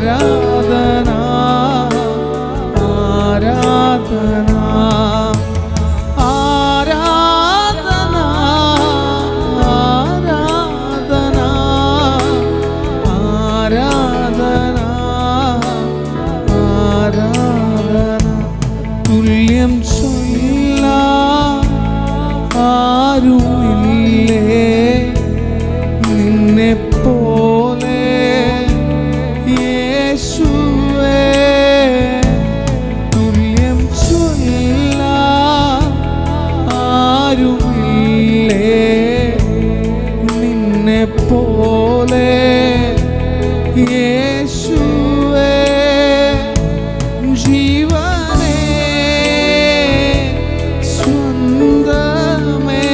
ആരാധന ആരാധന ആരാധന ആരാധന ആരാധന ആരാധന തുല്യം ചൊല്ലാൻ ആരുമില്ലേ നിന്നെപ്പോലെ യേശുവേ തുല്യം ചൊല്ലാൻ ആരുമില്ലേ നിന്നെപ്പോലെ യേശുവേ ജീവനേ സ്വന്തമേ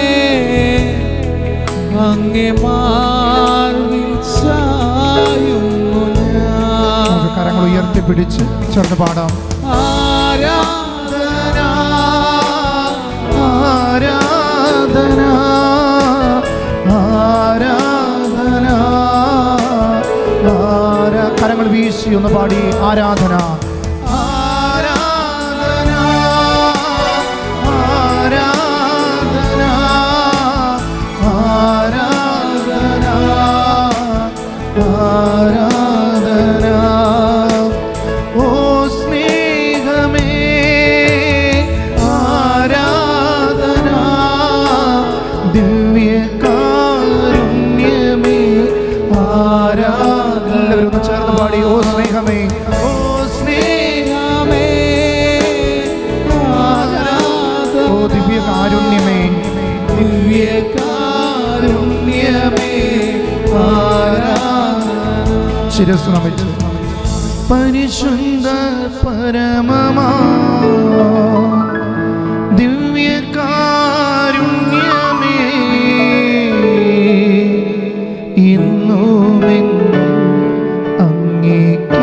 അങ്ങേ മാർവിൽ ചായുന്നു ഞാൻ. കരങ്ങൾ ഉയർത്തിപ്പിടിച്ച് ചേർന്ന് പാടാം. ആരാധന ആരാധന ആരാധന കരങ്ങൾ വീശി ഒന്ന് പാടി. ആരാധന ആരാധന ആരാധന ആരാധന ആരാധന ഓ സ്നേഹമേ ആരാധന ദിവ്യകാരുണ്യമേ ആരാധന. എല്ലാവരും ഒന്ന് ചേർന്ന് പാടി. ഓ സ്നേഹമേ ഓ സ്നേഹമേ ആരാധന ഓ ദിവ്യകാരുണ്യമേ ദിവ്യകാരുണ്യമേ ആരാധന. ശിരസ് നമിച്ചു. പരിശുദ്ധ പരമമാ ദിവ്യകാരുണ്യമേ ഇന്നുമെന്നും അങ്ങേക്കാരാധന.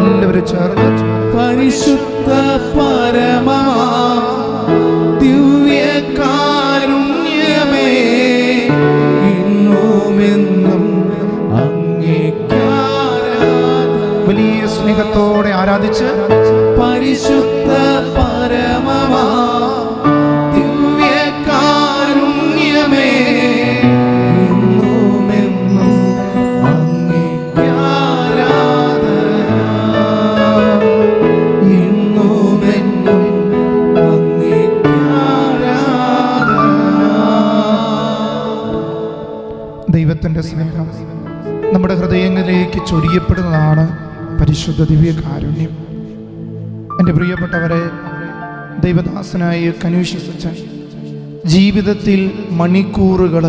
എല്ലാവരും ചേർന്ന് പരിശുദ്ധ പരമമാ ദിവ്യകാരുണ്യമേ ഇന്നുമെന്നും അങ്ങേക്കാരാധന. വലിയ സ്നേഹത്തോടെ ആരാധിച്ച് പരിശുദ്ധ പരമമാ ദിവ്യകാരുണ്യമേ ഇന്നുമെന്നും അങ്ങേക്കാരാധന ഇന്നുമെന്നും അങ്ങേക്കാരാധന. ദൈവത്തിൻ്റെ സ്നേഹം നമ്മുടെ ഹൃദയങ്ങളിലേക്ക് ചൊരിയപ്പെടുന്നതാണ് പരിശുദ്ധ ദിവ്യകാരുണ്യം. എൻ്റെ പ്രിയപ്പെട്ടവരെ, ദൈവദാസനായ കനൂഷ്യസച്ചൻ ജീവിതത്തിൽ മണിക്കൂറുകൾ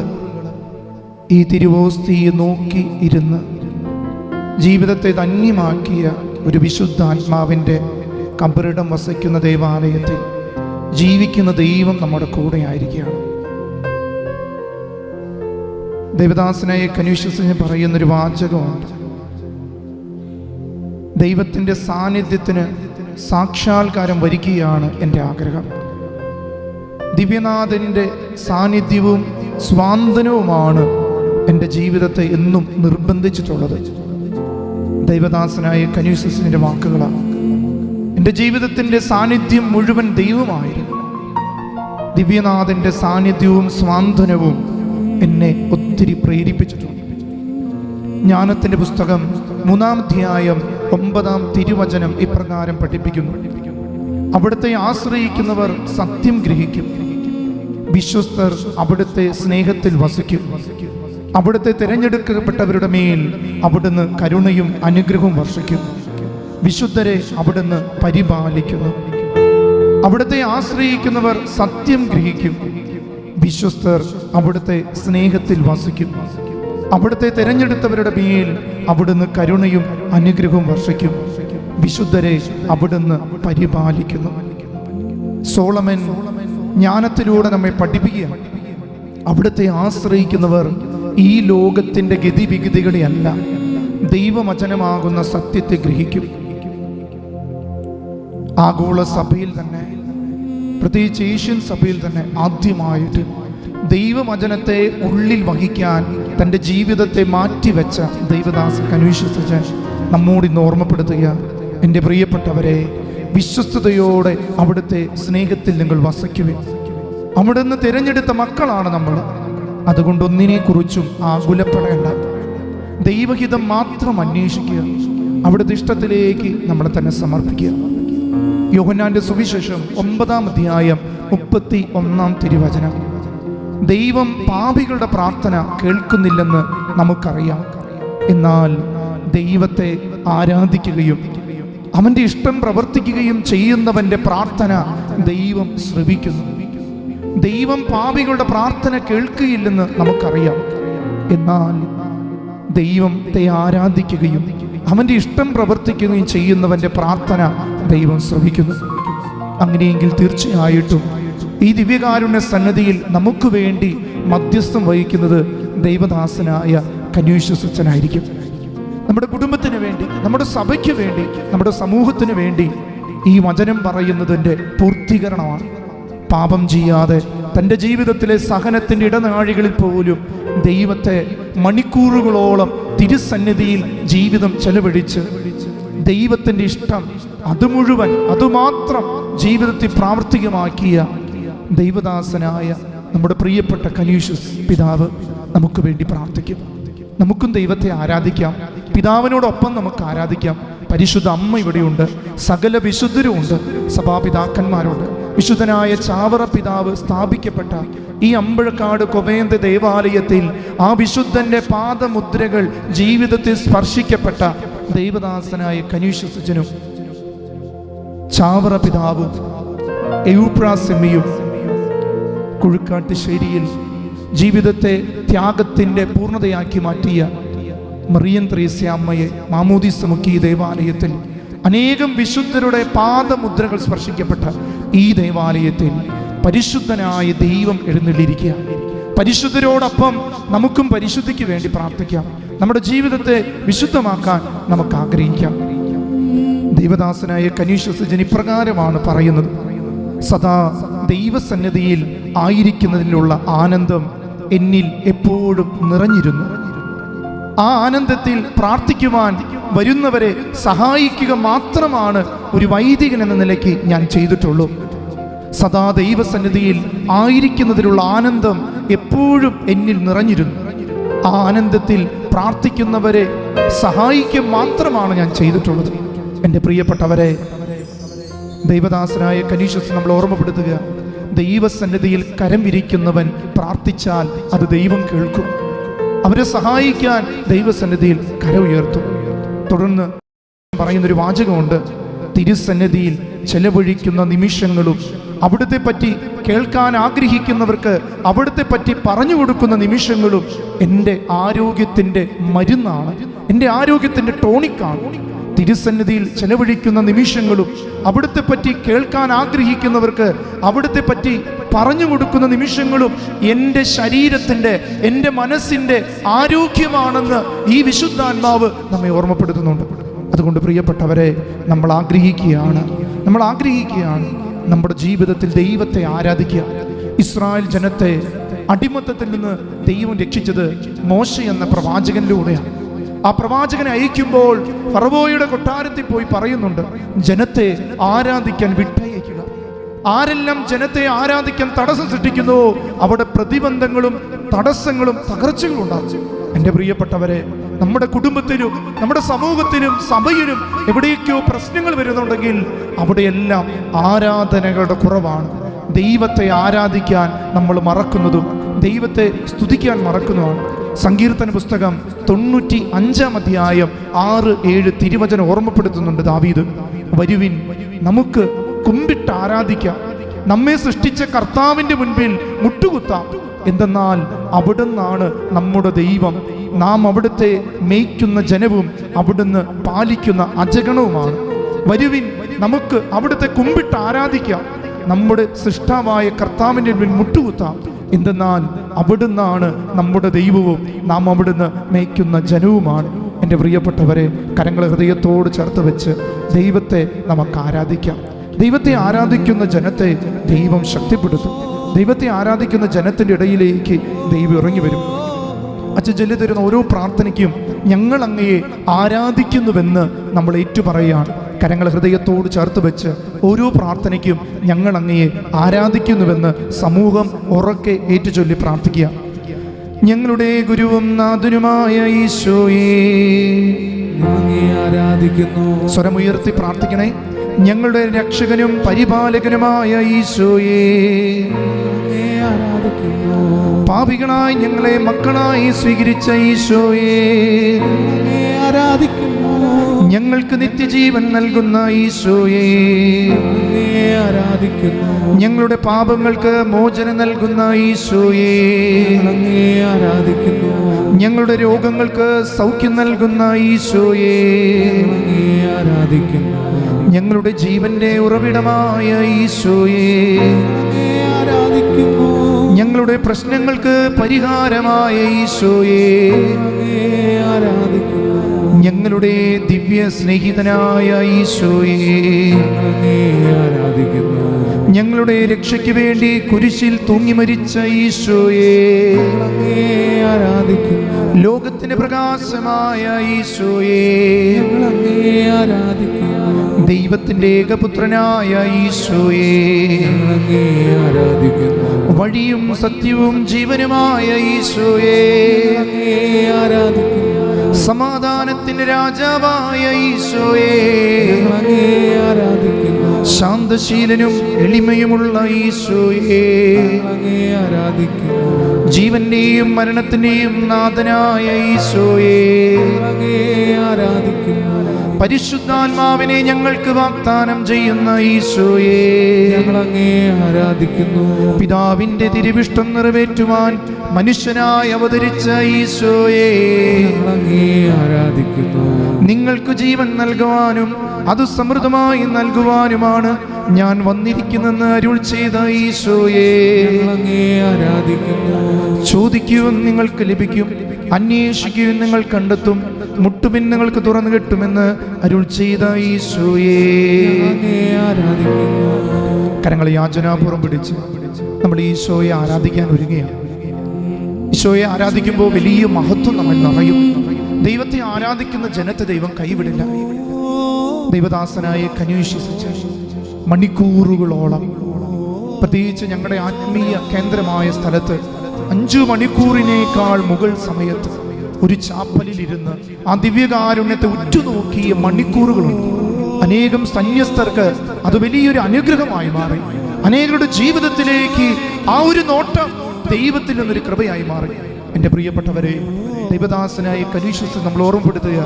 ഈ തിരുവോസ്തിയെ നോക്കി ഇരുന്ന് ജീവിതത്തെ ധന്യമാക്കിയ ഒരു വിശുദ്ധാത്മാവിൻ്റെ കബറിടം വസിക്കുന്ന ദേവാലയത്തിൽ ജീവിക്കുന്ന ദൈവം നമ്മുടെ കൂടെ ആയിരിക്കുകയാണ്. ദൈവദാസനായ കനൂഷ്യസച്ചൻ പറയുന്നൊരു വാചകമുണ്ട്. ദൈവത്തിൻ്റെ സാന്നിധ്യത്തിന് സാക്ഷാത്കാരം വരികയാണ് എൻ്റെ ആഗ്രഹം. ദിവ്യനാഥൻ്റെ സാന്നിധ്യവും സ്വാന്തനവുമാണ് എൻ്റെ ജീവിതത്തെ എന്നും നിർബന്ധിച്ചിട്ടുള്ളത്. ദൈവദാസനായ കനൂഷ്യസച്ചൻ്റെ വാക്കുകളാണ്. എൻ്റെ ജീവിതത്തിൻ്റെ സാന്നിധ്യം മുഴുവൻ ദൈവമായിരുന്നു. ദിവ്യനാഥൻ്റെ സാന്നിധ്യവും സ്വാന്തനവും എന്നെ ഒത്തിരി പ്രേരിപ്പിച്ചിട്ടുണ്ട്. ജ്ഞാനത്തിൻ്റെ പുസ്തകം 3-ാം അധ്യായം 9-ാം തിരുവചനം ഇപ്രകാരം പഠിപ്പിക്കുന്നു: അവിടുത്തെ ആശ്രയിക്കുന്നവർ സത്യം ഗ്രഹിക്കും, വിശ്വസ്തർ അവിടുത്തെ സ്നേഹത്തിൽ വസിക്കും. അവിടുത്തെ തിരഞ്ഞെടുക്കപ്പെട്ടവരുടെ മേൽ അവിടുന്ന് കരുണയും അനുഗ്രഹവും വർഷിക്കും. വിശുദ്ധരെ അവിടുന്ന് പരിപാലിക്കുന്നു. അവിടുത്തെ ആശ്രയിക്കുന്നവർ സത്യം ഗ്രഹിക്കും, വിശ്വസ്തർ അവിടുത്തെ സ്നേഹത്തിൽ വസിക്കും. അവിടുത്തെ തിരഞ്ഞെടുത്തവരുടെ മേൽ അവിടുന്ന് കരുണയും അനുഗ്രഹവും വർഷിക്കും. വിശുദ്ധരെ അവിടുന്ന് പരിപാലിക്കുന്നു. സോളമൻ ജ്ഞാനത്തിലൂടെ നമ്മെ പഠിപ്പിക്കുക, അവിടുത്തെ ആശ്രയിക്കുന്നവർ ഈ ലോകത്തിൻ്റെ ഗതിവിഗതികളെയല്ല, ദൈവവചനമാകുന്ന സത്യത്തെ ഗ്രഹിക്കും. ആഗോള സഭയിൽ തന്നെ, പ്രത്യേകിച്ച് ഏഷ്യൻ സഭയിൽ തന്നെ ആദ്യമായിട്ട് ദൈവവചനത്തെ ഉള്ളിൽ വഹിക്കാൻ തൻ്റെ ജീവിതത്തെ മാറ്റിവെച്ച ദൈവദാസൻ കനീഷ് നമ്മോട് ഇന്ന് ഓർമ്മപ്പെടുത്തുക. എൻ്റെ പ്രിയപ്പെട്ടവരെ, വിശ്വസ്തയോടെ അവിടുത്തെ സ്നേഹത്തിൽ നിങ്ങൾ വസിക്കുവിൻ. അവിടുന്ന് തിരഞ്ഞെടുത്ത മക്കളാണ് നമ്മൾ. അതുകൊണ്ട് ഒന്നിനെക്കുറിച്ചും ആകുലപ്പെടേണ്ട. ദൈവഹിതം മാത്രം അന്വേഷിക്കുക. അവിടുത്തെ ഇഷ്ടത്തിലേക്ക് നമ്മളെ തന്നെ സമർപ്പിക്കുക. യോഹന്നാന്റെ സുവിശേഷം 9-ാം അധ്യായം 31-ാം തിരുവചനം. ദൈവം പാപികളുടെ പ്രാർത്ഥന കേൾക്കുന്നില്ലെന്ന് നമുക്കറിയാം. എന്നാൽ ദൈവത്തെ ആരാധിക്കുകയും അവൻ്റെ ഇഷ്ടം പ്രവർത്തിക്കുകയും ചെയ്യുന്നവൻ്റെ പ്രാർത്ഥന ദൈവം ശ്രവിക്കുന്നു. ദൈവം പാപികളുടെ പ്രാർത്ഥന കേൾക്കുകയില്ലെന്ന് നമുക്കറിയാം. എന്നാൽ ദൈവത്തെ ആരാധിക്കുകയും അവൻ്റെ ഇഷ്ടം പ്രവർത്തിക്കുകയും ചെയ്യുന്നവൻ്റെ പ്രാർത്ഥന ദൈവം ശ്രവിക്കുന്നു. അങ്ങനെയെങ്കിൽ തീർച്ചയായിട്ടും ഈ ദിവ്യകാരുണ്യ സന്നദ്ധിയിൽ നമുക്ക് വേണ്ടി മധ്യസ്ഥം വഹിക്കുന്നത് ദൈവദാസനായ കനീഷ്. നമ്മുടെ കുടുംബത്തിന് വേണ്ടി, നമ്മുടെ സഭയ്ക്ക് വേണ്ടി, നമ്മുടെ സമൂഹത്തിന് വേണ്ടി ഈ വചനം പറയുന്നതിൻ്റെ പൂർത്തീകരണമാണ്. പാപം ചെയ്യാതെ തൻ്റെ ജീവിതത്തിലെ സഹനത്തിൻ്റെ ഇടനാഴികളിൽ പോലും ദൈവത്തെ മണിക്കൂറുകളോളം തിരുസന്നിധിയിൽ ജീവിതം ചെലവഴിച്ച് ദൈവത്തിൻ്റെ ഇഷ്ടം അതുമാത്രം ജീവിതത്തിൽ പ്രാവർത്തികമാക്കിയ ദൈവദാസനായ നമ്മുടെ പ്രിയപ്പെട്ട കനീഷ് പിതാവ് നമുക്ക് വേണ്ടി പ്രാർത്ഥിക്കും. നമുക്കും ദൈവത്തെ ആരാധിക്കാം. പിതാവിനോടൊപ്പം നമുക്ക് ആരാധിക്കാം. പരിശുദ്ധ അമ്മ ഇവിടെയുണ്ട്, സകല വിശുദ്ധരും ഉണ്ട്, സഭാപിതാക്കന്മാരുണ്ട്. വിശുദ്ധനായ ചാവറ പിതാവ് സ്ഥാപിക്കപ്പെട്ട ഈ അമ്പഴക്കാട് കൊവേന്ത ദേവാലയത്തിൽ ആ വിശുദ്ധന്റെ പാദമുദ്രകൾ ജീവിതത്തിൽ സ്പർശിക്കപ്പെട്ട ദൈവദാസനായ കനീഷ് ചാവറ പിതാവും എയൂപ്രാസെമ്മിയും കുഴുക്കാട്ടുശ്ശേരിയിൽ ജീവിതത്തെ ത്യാഗത്തിൻ്റെ പൂർണ്ണതയാക്കി മാറ്റിയ മറിയം ത്രേസ്യ അമ്മയെ മാമോദീസ മുക്കി ദേവാലയത്തിൽ അനേകം വിശുദ്ധരുടെ പാദമുദ്രകൾ സ്പർശിക്കപ്പെട്ട ഈ ദേവാലയത്തിൽ പരിശുദ്ധനായ ദൈവം എഴുന്നള്ളിയിരിക്കുക. പരിശുദ്ധരോടൊപ്പം നമുക്കും പരിശുദ്ധിക്ക് വേണ്ടി പ്രാർത്ഥിക്കാം. നമ്മുടെ ജീവിതത്തെ വിശുദ്ധമാക്കാൻ നമുക്ക് ആഗ്രഹിക്കാം. ദൈവദാസനായ കനീഷ് ഇപ്രകാരമാണ് പറയുന്നത്: സദാ ദൈവസന്നിധിയിൽ ആയിരിക്കുന്നതിലുള്ള ആനന്ദം എന്നിൽ എപ്പോഴും നിറഞ്ഞിരുന്നു. ആ ആനന്ദത്തിൽ പ്രാർത്ഥിക്കുവാൻ വരുന്നവരെ സഹായിക്കുക മാത്രമാണ് ഒരു വൈദികൻ എന്ന നിലയ്ക്ക് ഞാൻ ചെയ്തിട്ടുള്ളൂ. സദാ ദൈവസന്നിധിയിൽ ആയിരിക്കുന്നതിലുള്ള ആനന്ദം എപ്പോഴും എന്നിൽ നിറഞ്ഞിരുന്നു. ആ ആനന്ദത്തിൽ പ്രാർത്ഥിക്കുന്നവരെ സഹായിക്കുക മാത്രമാണ് ഞാൻ ചെയ്തിട്ടുള്ളത്. എൻ്റെ പ്രിയപ്പെട്ടവരെ, ദൈവദാസനായ കനീഷ് നമ്മൾ ഓർമ്മപ്പെടുത്തുക, ദൈവസന്നിധിയിൽ കരം വിരിക്കുന്നവൻ പ്രാർത്ഥിച്ചാൽ അത് ദൈവം കേൾക്കും. അവരെ സഹായിക്കാൻ ദൈവസന്നിധിയിൽ കരം ഉയർത്തും. തുടർന്ന് പറയുന്നൊരു വാചകമുണ്ട്: തിരുസന്നിധിയിൽ ചെലവഴിക്കുന്ന നിമിഷങ്ങളും അവിടുത്തെ പറ്റി കേൾക്കാൻ ആഗ്രഹിക്കുന്നവർക്ക് അവിടുത്തെ പറ്റി പറഞ്ഞു കൊടുക്കുന്ന നിമിഷങ്ങളും എൻ്റെ ആരോഗ്യത്തിൻ്റെ മരുന്നാണ്, എൻ്റെ ആരോഗ്യത്തിൻ്റെ ടോണിക്കാണ്. തിരുസന്നിധിയിൽ ചെലവഴിക്കുന്ന നിമിഷങ്ങളും അവിടുത്തെ പറ്റി കേൾക്കാൻ ആഗ്രഹിക്കുന്നവർക്ക് അവിടുത്തെ പറ്റി പറഞ്ഞു കൊടുക്കുന്ന നിമിഷങ്ങളും എൻ്റെ ശരീരത്തിൻ്റെ, എൻ്റെ മനസ്സിൻ്റെ ആരോഗ്യമാണെന്ന് ഈ വിശുദ്ധാത്മാവ് നമ്മെ ഓർമ്മപ്പെടുത്തുന്നുണ്ട്. അതുകൊണ്ട് പ്രിയപ്പെട്ടവരെ, നമ്മൾ ആഗ്രഹിക്കുകയാണ് നമ്മുടെ ജീവിതത്തിൽ ദൈവത്തെ ആരാധിക്കുക. ഇസ്രായേൽ ജനത്തെ അടിമത്തത്തിൽ നിന്ന് ദൈവം രക്ഷിച്ചത് മോശ എന്ന പ്രവാചകനിലൂടെയാണ്. ആ പ്രവാചകനെ അയക്കുമ്പോൾ ഫറവോയുടെ കൊട്ടാരത്തിൽ പോയി പറയുന്നുണ്ട്: ജനത്തെ ആരാധിക്കാൻ വിട്ടയക്കുക. ആരെല്ലാം ജനത്തെ ആരാധിക്കാൻ തടസ്സം സൃഷ്ടിക്കുന്നുവോ അവിടെ പ്രതിബന്ധങ്ങളും തടസ്സങ്ങളും തകർച്ചകളും ഉണ്ടാകും. എൻ്റെ പ്രിയപ്പെട്ടവരെ, നമ്മുടെ കുടുംബത്തിലും നമ്മുടെ സമൂഹത്തിലും സഭയിലും എവിടെയൊക്കെയോ പ്രശ്നങ്ങൾ വരുന്നുണ്ടെങ്കിൽ അവിടെയെല്ലാം ആരാധനകളുടെ കുറവാണ്. ദൈവത്തെ ആരാധിക്കാൻ നമ്മൾ മറക്കുന്നതും ദൈവത്തെ സ്തുതിക്കാൻ മറക്കുന്നതുമാണ്. സങ്കീർത്തന പുസ്തകം 95-ാം അധ്യായം 6-7 തിരുവചനം ഓർമ്മപ്പെടുത്തുന്നുണ്ട് ദാവീദ്: വരുവിൻ, നമുക്ക് കുമ്പിട്ട് ആരാധിക്കാം, നമ്മെ സൃഷ്ടിച്ച കർത്താവിൻ്റെ മുൻപിൽ മുട്ടുകുത്താം. എന്തെന്നാൽ അവിടുന്നാണ് നമ്മുടെ ദൈവം, നാം അവിടുത്തെ മേയ്ക്കുന്ന ജനവും അവിടുന്ന് പാലിക്കുന്ന അജഗണവുമാണ്. വരുവിൻ, നമുക്ക് അവിടുത്തെ കുമ്പിട്ട് ആരാധിക്കാം, നമ്മുടെ സൃഷ്ടാവായ കർത്താവിൻ്റെ മുൻപിൽ മുട്ടുകുത്താം. എന്തെന്നാൽ അവിടുന്നാണ് നമ്മുടെ ദൈവവും നാം അവിടുന്ന് മേയ്ക്കുന്ന ജനവുമാണ്. എൻ്റെ പ്രിയപ്പെട്ടവരെ, കരങ്ങളെ ഹൃദയത്തോട് ചേർത്ത് വെച്ച് ദൈവത്തെ നമുക്ക് ആരാധിക്കാം. ദൈവത്തെ ആരാധിക്കുന്ന ജനത്തെ ദൈവം ശക്തിപ്പെടുത്തും. ദൈവത്തെ ആരാധിക്കുന്ന ജനത്തിൻ്റെ ഇടയിലേക്ക് ദൈവം ഇറങ്ങി വരും. അച്ഛൻ ചൊല്ലി തരുന്ന ഓരോ പ്രാർത്ഥനയ്ക്കും ഞങ്ങൾ അങ്ങയെ ആരാധിക്കുന്നുവെന്ന് നമ്മൾ ഏറ്റുപറയുകയാണ്. കരങ്ങൾ ഹൃദയത്തോട് ചേർത്ത് വെച്ച് ഓരോ പ്രാർത്ഥനയ്ക്കും ഞങ്ങൾ അങ്ങയെ ആരാധിക്കുന്നുവെന്ന് സമൂഹം ഉറക്കെ ഏറ്റുചൊല്ലി പ്രാർത്ഥിക്കുക. ഞങ്ങളുടെ ഗുരുവും നാഥനുമായ ഈശോയെ ആരാധിക്കുന്നു. സ്വരമുയർത്തി പ്രാർത്ഥിക്കണേ. ഞങ്ങളുടെ രക്ഷകനും പരിപാലകനുമായ ഈശോയെ ആരാധിക്കുന്നു. പാപികളായി ഞങ്ങളെ മക്കളായി സ്വീകരിച്ച ഈശോയെ ആരാധിക്കുന്നു. ഞങ്ങൾക്ക് നിത്യജീവൻ നൽകുന്ന ഈശോയെ ആരാധിക്കുന്നു. ഞങ്ങളുടെ പാപങ്ങൾക്ക് മോചനം നൽകുന്ന ഈശോയെ ആരാധിക്കുന്നു. ഞങ്ങളുടെ രോഗങ്ങൾക്ക് സൗഖ്യം നൽകുന്ന ഈശോയെ ആരാധിക്കുന്നു. ഞങ്ങളുടെ ജീവന്റെ ഉറവിടമായ ഈശോയെ ആരാധിക്കുന്നു. ഞങ്ങളുടെ പ്രശ്നങ്ങൾക്ക് പരിഹാരമായ ഈശോയെ ആരാധിക്കുന്നു. ഞങ്ങളുടെ ദിവ്യ സ്നേഹിതനായ ഈശോയെ ആരാധിക്കുന്നു. ഞങ്ങളുടെ രക്ഷയ്ക്ക് വേണ്ടി കുരിശിൽ തൂങ്ങി മരിച്ച ഈശോയെ ആരാധിക്കുന്നു. ലോകത്തിന് പ്രകാശമായ ഈശോയെ ആരാധിക്കുന്നു. ദൈവത്തിന്റെ ഏകപുത്രനായ ഈശോയെ ആരാധിക്കുന്നു. വഴിയും സത്യവും ജീവനുമായ ഈശോയെ ആരാധിക്കുന്നു. സമാധാനത്തിന്റെ രാജാവായ ഈശോയെ ആരാധിക്കുന്നു. ശാന്തശീലനും എളിമയുമുള്ള ഈശോയെ ആരാധിക്കുന്നു. ജീവന്റെയും മരണത്തിന്റെയും നാഥനായ ഈശോയെ ആരാധിക്കുന്നു. പരിശുദ്ധാത്മാവിനെ ഞങ്ങൾക്ക് വാഗ്ദാനം ചെയ്യുന്ന ഈശോയെ ആരാധിക്കുന്നു. പിതാവിന്റെ തിരുവിഷ്ടം നിറവേറ്റുവാൻ മനുഷ്യനായി അവതരിച്ച ഈശോയെ ആരാധിക്കുന്നു. നിങ്ങൾക്ക് ജീവൻ നൽകുവാനും അത് സമൃദ്ധമായി നൽകുവാനുമാണ് ഞാൻ വന്നിരിക്കുന്നെന്ന് അരുൾ ചെയ്ത ഈശോയെ ആരാധിക്കുന്നു. ചോദിക്കുവിൻ നിങ്ങൾക്ക് ലഭിക്കും, അന്വേഷിക്കുവിൻ നിങ്ങൾ കണ്ടെത്തും, മുട്ടുവിൻ നിങ്ങൾക്ക് തുറന്നു കിട്ടുമെന്ന് അരുൾ ചെയ്ത ഈശോയെ ആരാധിക്കുന്നു. കരങ്ങളെ യാചനാപൂർവ്വം പിടിച്ച് നമ്മൾ ഈശോയെ ആരാധിക്കാൻ ഒരുങ്ങുകയാണ്. ഈശോയെ ആരാധിക്കുമ്പോൾ വലിയ മഹത്വം നമ്മൾ നിറയും. ദൈവത്തെ ആരാധിക്കുന്ന ജനത്തെ ദൈവം കൈവിടില്ല. ദൈവദാസനായ കന്യൂഷിച്ച് മണിക്കൂറുകളോളം, പ്രത്യേകിച്ച് ഞങ്ങളുടെ ആത്മീയ കേന്ദ്രമായ സ്ഥലത്ത് 5 മണിക്കൂറിനേക്കാൾ മുകൾ സമയത്ത് ഒരു ചാപ്പലിലിരുന്ന് ആ ദിവ്യകാരുണ്യത്തെ ഉറ്റുനോക്കിയ മണിക്കൂറുകളുണ്ട്. അനേകം സന്യസ്തർക്ക് അത് വലിയൊരു അനുഗ്രഹമായി മാറി. അനേകരുടെ ജീവിതത്തിലേക്ക് ആ ഒരു നോട്ടം ദൈവത്തിൽ നിന്നൊരു കൃപയായി മാറി. എൻ്റെ പ്രിയപ്പെട്ടവരെ, ദൈവദാസനായി കലീശസ് നമ്മൾ ഓർമ്മപ്പെടുത്തുക,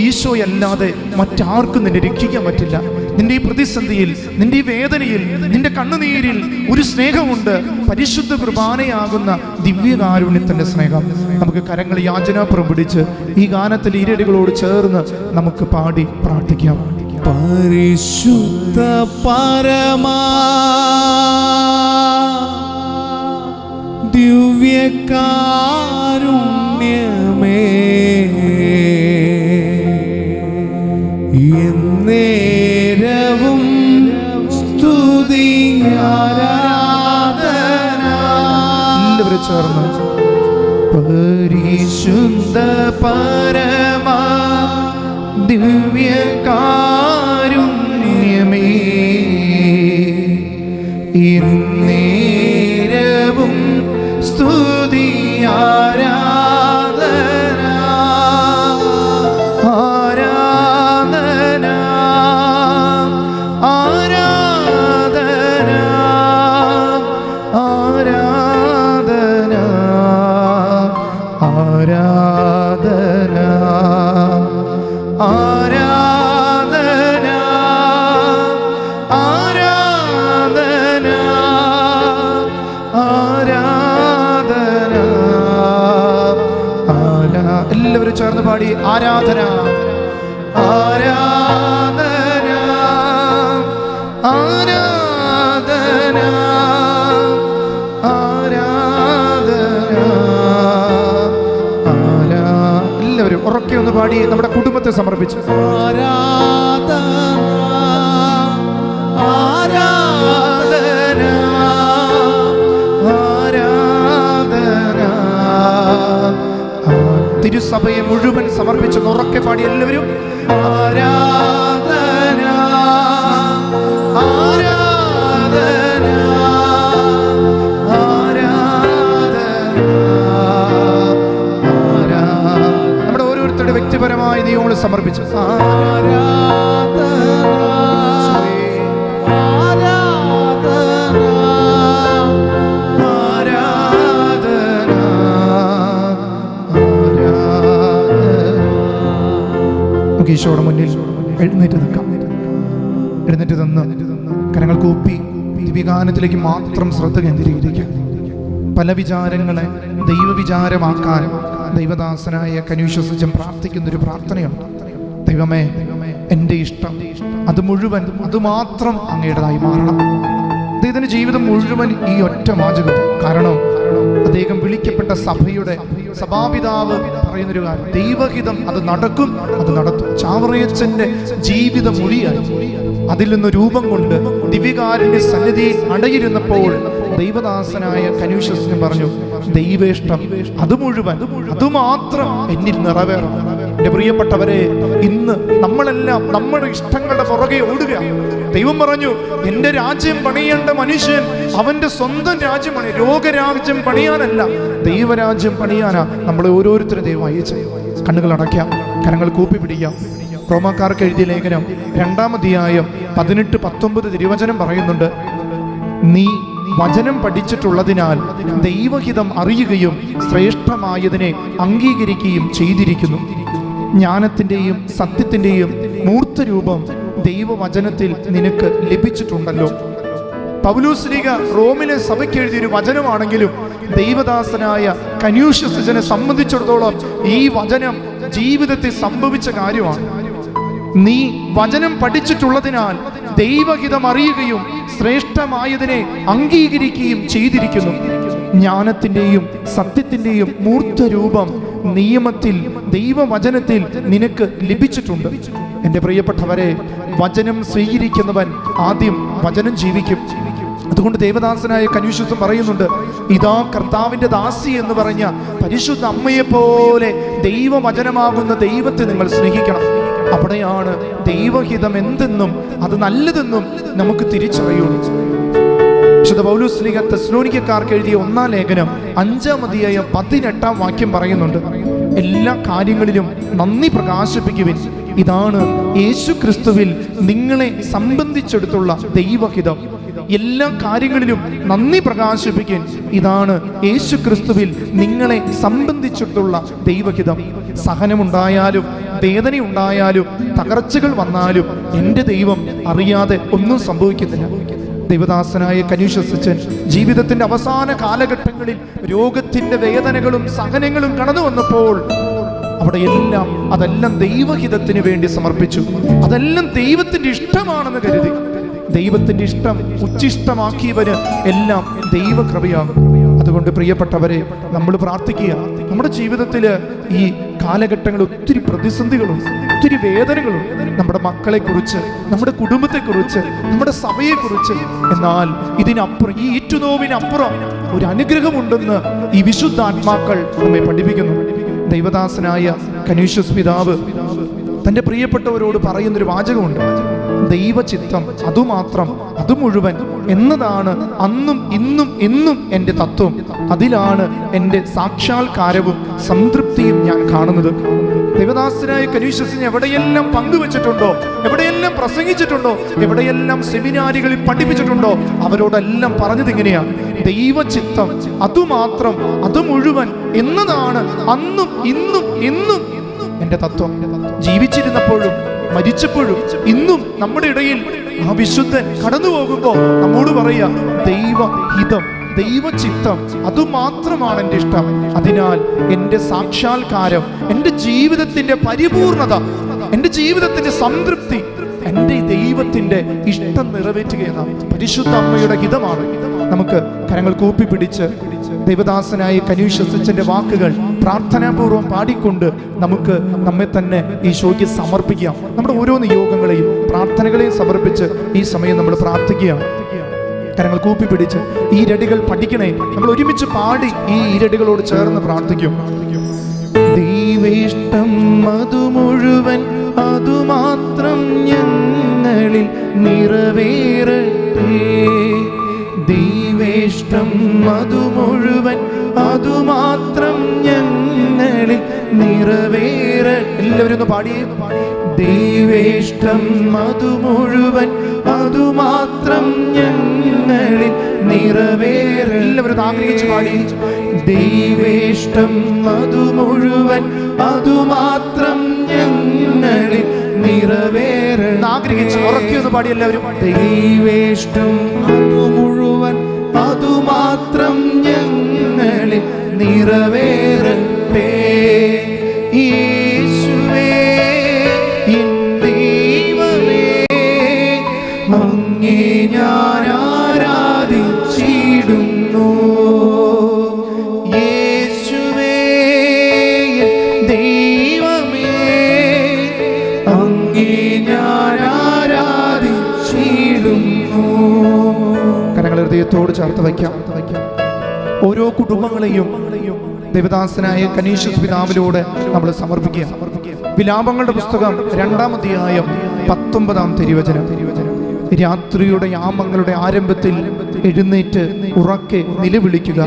ഈശോയല്ലാതെ മറ്റാർക്കും നിന്നെ രക്ഷിക്കാൻ പറ്റില്ല. നിന്റെ ഈ പ്രതിസന്ധിയിൽ, നിന്റെ ഈ വേദനയിൽ, നിന്റെ കണ്ണുനീരിൽ ഒരു സ്നേഹമുണ്ട്. പരിശുദ്ധ കുർബാനയാകുന്ന ദിവ്യകാരുണ്യത്തിന്റെ സ്നേഹം. നമുക്ക് കരങ്ങൾ യാചനാപുറം പിടിച്ച് ഈ ഗാനത്തിലെ ഈരടികളോട് ചേർന്ന് നമുക്ക് പാടി പ്രാർത്ഥിക്കാം. പരിശുദ്ധ പരമാ ദിവ്യകാരുണ്യമേ, എന്നേരവും സ്തുതി ആരാധന. എല്ലാവരും ചേർന്ന് പരിശുദ്ധ പരമാ ദിവ്യകാരുണ്യമേ, എന്നേരവും സ്തുതി ആരാധന, ആരാധന, ആരാധന, ആരാധന, ആരാധന, ആരാധന, ആരാധന, ആരാധന, എല്ലാവരും ചേർന്ന് പാടി ആരാധന, ആരാധന, ആരാധന, ആരാധന. എല്ലാവരും ഉറക്കെ ഒന്ന് പാടി നമ്മുടെ കുടുംബത്തെ സമർപ്പിച്ച് ആരാധന, ആരാധന, തിരുസഭയെ മുഴുവൻ സമർപ്പിച്ച് ഉറക്കെ പാടി എല്ലാവരും ആരാധന ആരാധന നമ്മുടെ ഓരോരുത്തരുടെ വ്യക്തിപരമായി ദൈവങ്ങളെ സമർപ്പിച്ചു. ഈശോയുടെ മുന്നിൽ എഴുന്നേറ്റ് നിൽക്കാം. എഴുന്നേറ്റ് നിന്ന് കരങ്ങൾ കൂപ്പി ദിവ്യഗാനത്തിലേക്ക് മാത്രം ശ്രദ്ധ കേന്ദ്രീകരിക്കാം. പല വിചാരങ്ങളെ ദൈവവിചാരമാക്കാൻ ദൈവദാസനായ കനീഷ്യസച്ചൻ പ്രാർത്ഥിക്കുന്നൊരു പ്രാർത്ഥനയുണ്ട്. ദൈവമേ, എൻ്റെ ഇഷ്ടം അത് മുഴുവൻ അതുമാത്രം അങ്ങയുടേതായി മാറണം. അദ്ദേഹത്തിൻ്റെ ജീവിതം മുഴുവൻ ഈ ഒറ്റ വാചകം. കാരണം അദ്ദേഹം വിളിക്കപ്പെട്ട സഭയുടെ സഭാപിതാവ് പറയുന്നൊരു കാര്യം, ദൈവഹിതം അത് നടക്കും, അത് നടത്തും. ചാവറയച്ചന്റെ ജീവിത മൊഴിയായി അതിൽ നിന്ന് രൂപം കൊണ്ട് ദിവ്യകാരുണ്യ സന്നിധിയിൽ അടയിരുന്നപ്പോൾ ദൈവദാസനായ കനീഷ്യസിന് പറഞ്ഞു, ദൈവേഷ്ടം അത് മുഴുവൻ അതുമാത്രം എന്നിൽ നിറവേറണം. എൻ്റെ പ്രിയപ്പെട്ടവരെ, ഇന്ന് നമ്മളെല്ലാം നമ്മുടെ ഇഷ്ടങ്ങളുടെ പുറകെ ഓടുകയാണ്. ദൈവം പറഞ്ഞു, എൻ്റെ രാജ്യം പണിയേണ്ട മനുഷ്യൻ അവന്റെ സ്വന്തം രാജ്യം പണി, രോഗരാജ്യം പണിയാനല്ല, ദൈവരാജ്യം പണിയാനാ നമ്മളെ ഓരോരുത്തരും ദൈവം അയച്ചു. കണ്ണുകൾ അടയ്ക്കാം, കരങ്ങൾ കൂപ്പി പിടിക്കാം. റോമാക്കാർക്ക് എഴുതിയ ലേഖനം 2-ാം അധ്യായം 18-19 തിരുവചനം പറയുന്നുണ്ട്, നീ വചനം പഠിച്ചിട്ടുള്ളതിനാൽ ദൈവഹിതം അറിയുകയും ശ്രേഷ്ഠമായതിനെ അംഗീകരിക്കുകയും ചെയ്തിരിക്കുന്നു. ജ്ഞാനത്തിൻ്റെയും സത്യത്തിൻ്റെയും മൂർത്തരൂപം ദൈവവചനത്തിൽ നിനക്ക് ലഭിച്ചിട്ടുണ്ടല്ലോ. പൗലോസ്ലീഹ റോമിലെ സഭയ്ക്ക് എഴുതിയൊരു വചനമാണെങ്കിലും ദൈവദാസനായ കനീഷ്യസിനെ സംബന്ധിച്ചിടത്തോളം ഈ വചനം ജീവിതത്തിൽ സംഭവിച്ച കാര്യമാണ്. നീ വചനം പഠിച്ചിട്ടുള്ളതിനാൽ ദൈവഹിതം അറിയുകയും ശ്രേഷ്ഠമായതിനെ അംഗീകരിക്കുകയും ചെയ്തിരിക്കുന്നു. ജ്ഞാനത്തിൻ്റെയും സത്യത്തിൻ്റെയും മൂർത്തരൂപം നിയമത്തിൽ ദൈവവചനത്തിൽ നിനക്ക് ലഭിച്ചിട്ടുണ്ട്. എൻ്റെ പ്രിയപ്പെട്ടവരെ, വചനം സ്വീകരിക്കുന്നവൻ ആദ്യം വചനം ജീവിക്കും. അതുകൊണ്ട് ദേവദാസനായ കനീഷ്യസ് പറയുന്നുണ്ട്, ഇതാ കർത്താവിൻ്റെ ദാസി എന്ന് പറഞ്ഞ പരിശുദ്ധ അമ്മയെപ്പോലെ ദൈവവചനമാകുന്ന ദൈവത്തെ നിങ്ങൾ സ്നേഹിക്കണം. അവിടെയാണ് ദൈവഹിതം എന്തെന്നും അത് നല്ലതെന്നും നമുക്ക് തിരിച്ചറിയുള്ളൂ. വിശുദ്ധ പൗലോസ്ലീഹ തെസ്സലോനിക്കക്കാർക്ക് എഴുതിയ 1-ാം ലേഖനം 5-ാം അധ്യായം 18-ാം വാക്യം പറയുന്നുണ്ട്, എല്ലാ കാര്യങ്ങളിലും നന്ദി പ്രകാശിപ്പിക്കുവിൻ, ഇതാണ് യേശു ക്രിസ്തുവിൽ നിങ്ങളെ സംബന്ധിച്ചെടുത്തുള്ള ദൈവഹിതം. എല്ലാ കാര്യങ്ങളിലും നന്ദി പ്രകാശിപ്പിക്കാൻ, ഇതാണ് യേശു ക്രിസ്തുവിൽ നിങ്ങളെ സംബന്ധിച്ചിട്ടുള്ള ദൈവഹിതം. സഹനമുണ്ടായാലും വേദനയുണ്ടായാലും തകർച്ചകൾ വന്നാലും എൻ്റെ ദൈവം അറിയാതെ ഒന്നും സംഭവിക്കുന്നില്ല. ദൈവദാസനായ കനീഷ്യസച്ചൻ ജീവിതത്തിന്റെ അവസാന കാലഘട്ടങ്ങളിൽ രോഗത്തിന്റെ വേദനകളും സഹനങ്ങളും കടന്നു വന്നപ്പോൾ അതെല്ലാം ദൈവഹിതത്തിന് വേണ്ടി സമർപ്പിച്ചു. അതെല്ലാം ദൈവത്തിന്റെ ഇഷ്ടമാണെന്ന് കരുതി. ദൈവത്തിന്റെ ഇഷ്ടം ഉച്ചിഷ്ടമാക്കിയവന് എല്ലാം ദൈവകൃപയാകും. അതുകൊണ്ട് പ്രിയപ്പെട്ടവരെ, നമ്മൾ പ്രാർത്ഥിക്കുക. നമ്മുടെ ജീവിതത്തിൽ ഈ കാലഘട്ടങ്ങളിൽ ഒത്തിരി പ്രതിസന്ധികളുണ്ട്, ഒത്തിരി വേദനകളുണ്ട്. നമ്മുടെ മക്കളെക്കുറിച്ച്, നമ്മുടെ കുടുംബത്തെക്കുറിച്ച്, നമ്മുടെ സഭയെക്കുറിച്ച്. എന്നാൽ ഇതിനപ്പുറം, ഈ ഈറ്റുനോവിനപ്പുറം ഒരു അനുഗ്രഹമുണ്ടെന്ന് ഈ വിശുദ്ധാത്മാക്കൾ നമ്മെ പഠിപ്പിക്കുന്നു. ദൈവദാസനായ കനീഷ്യസ് പിതാവ് തൻ്റെ പ്രിയപ്പെട്ടവരോട് പറയുന്നൊരു വാചകമുണ്ട്, ദൈവചിത്തം അതുമാത്രം അത് മുഴുവൻ എന്നതാണ് അന്നും ഇന്നും എന്നും എൻ്റെ തത്വം. അതിലാണ് എൻ്റെ സാക്ഷാത്കാരവും സംതൃപ്തിയും ഞാൻ കാണുന്നത്. ദൈവദാസനായ കനീഷ്യസിനെ എവിടെയെല്ലാം പങ്കുവെച്ചിട്ടുണ്ടോ, എവിടെയെല്ലാം പ്രസംഗിച്ചിട്ടുണ്ടോ, എവിടെയെല്ലാം സെമിനാരികളിൽ പഠിപ്പിച്ചിട്ടുണ്ടോ, അവരോടെല്ലാം പറഞ്ഞത് ഇങ്ങനെയാണ്, ദൈവചിത്തം അതുമാത്രം അത് മുഴുവൻ എന്നതാണ് അന്നും ഇന്നും എന്നും എൻ്റെ തത്വം. ജീവിച്ചിരുന്നപ്പോഴും മരിച്ചപ്പോഴും ഇന്നും നമ്മുടെ ഇടയിൽ ആ വിശുദ്ധൻ കടന്നു പോകുമ്പോൾ നമ്മോട് പറയാ, ദൈവഹിതം ദൈവചിത്തം അതുമാത്രമാണ് എൻ്റെ ഇഷ്ടം. അതിനാൽ എൻ്റെ സാക്ഷാത്കാരം, എൻ്റെ ജീവിതത്തിന്റെ പരിപൂർണത, എൻ്റെ ജീവിതത്തിന്റെ സംതൃപ്തി എൻ്റെ ദൈവത്തിന്റെ ഇഷ്ടം നിറവേറ്റുകയെന്ന പരിശുദ്ധ അമ്മയുടെ ഹിതമാണ്. നമുക്ക് കരങ്ങൾ കൂപ്പിപ്പിടിച്ച് ദൈവദാസനായ കനീഷ്യസച്ചന്റെ വാക്കുകൾ പ്രാർത്ഥനാപൂർവ്വം പാടിക്കൊണ്ട് നമുക്ക് നമ്മെ തന്നെ ഈശോയ്ക്ക് സമർപ്പിക്കാം. നമ്മുടെ ഓരോ നിയോഗങ്ങളെയും പ്രാർത്ഥനകളെയും സമർപ്പിച്ച് ഈ സമയം നമ്മൾ പ്രാർത്ഥിക്കുകയാണ്. കരങ്ങൾ കൂപ്പി പിടിച്ച് ഈ ഈരടികൾ പഠിക്കണേ. നമ്മൾ ഒരുമിച്ച് പാടി ഈ ഈരടികളോട് ചേർന്ന് പ്രാർത്ഥിക്കും. ദൈവേഷ്ടം അതു മുഴുവൻ അതുമാത്രം ഞങ്ങളിൽ നിറവേറട്ടെ. ദൈവേഷ്ടം അതു മുഴുവൻ അതുമാത്രം ഞങ്ങളിൽ നിറവേറട്ടെ. എല്ലാവരും ഒന്ന് പാടിയേ. ദൈവേഷ്ടം അതു മുഴുവൻ അതുമാത്രം ഞങ്ങളിൽ നിറവേറട്ടെ. എല്ലാവരും ആഗ്രഹിച്ച് പാടി. ദൈവേഷ്ടം അതു മുഴുവൻ അതുമാത്രം ഞങ്ങളിൽ നിറവേറട്ടെ. ആഗ്രഹിച്ച് ഉറക്കിയൊന്ന് പാടി എല്ലാവരും. ദൈവേഷ്ടം അതു മുഴുവൻ അതുമാത്രം ഞങ്ങളിൽ നിറവേറട്ടെ. യേശുവേ എൻ ദൈവമേ, അങ്ങേ ഞാൻ ആരാധിച്ചിടുന്നു. യേശുവേ എൻ ദൈവമേ, അങ്ങേ ഞാൻ ആരാധിച്ചിടുന്നു. കരങ്ങൾ ഹൃദയത്തോട് ചേർത്ത് വയ്ക്കാം. ഓരോ കുടുംബങ്ങളെയും ദേവദാസനായ കനീഷ്യസ് പിതാവിലൂടെ നമ്മൾ സമർപ്പിക്കുക. വിലാപങ്ങളുടെ പുസ്തകം 2-ാം അധ്യായം 19-ാം തിരുവചനം. രാത്രിയുടെ യാമങ്ങളുടെ ആരംഭത്തിൽ എഴുന്നേറ്റ് ഉറക്കെ നിലവിളിക്കുക.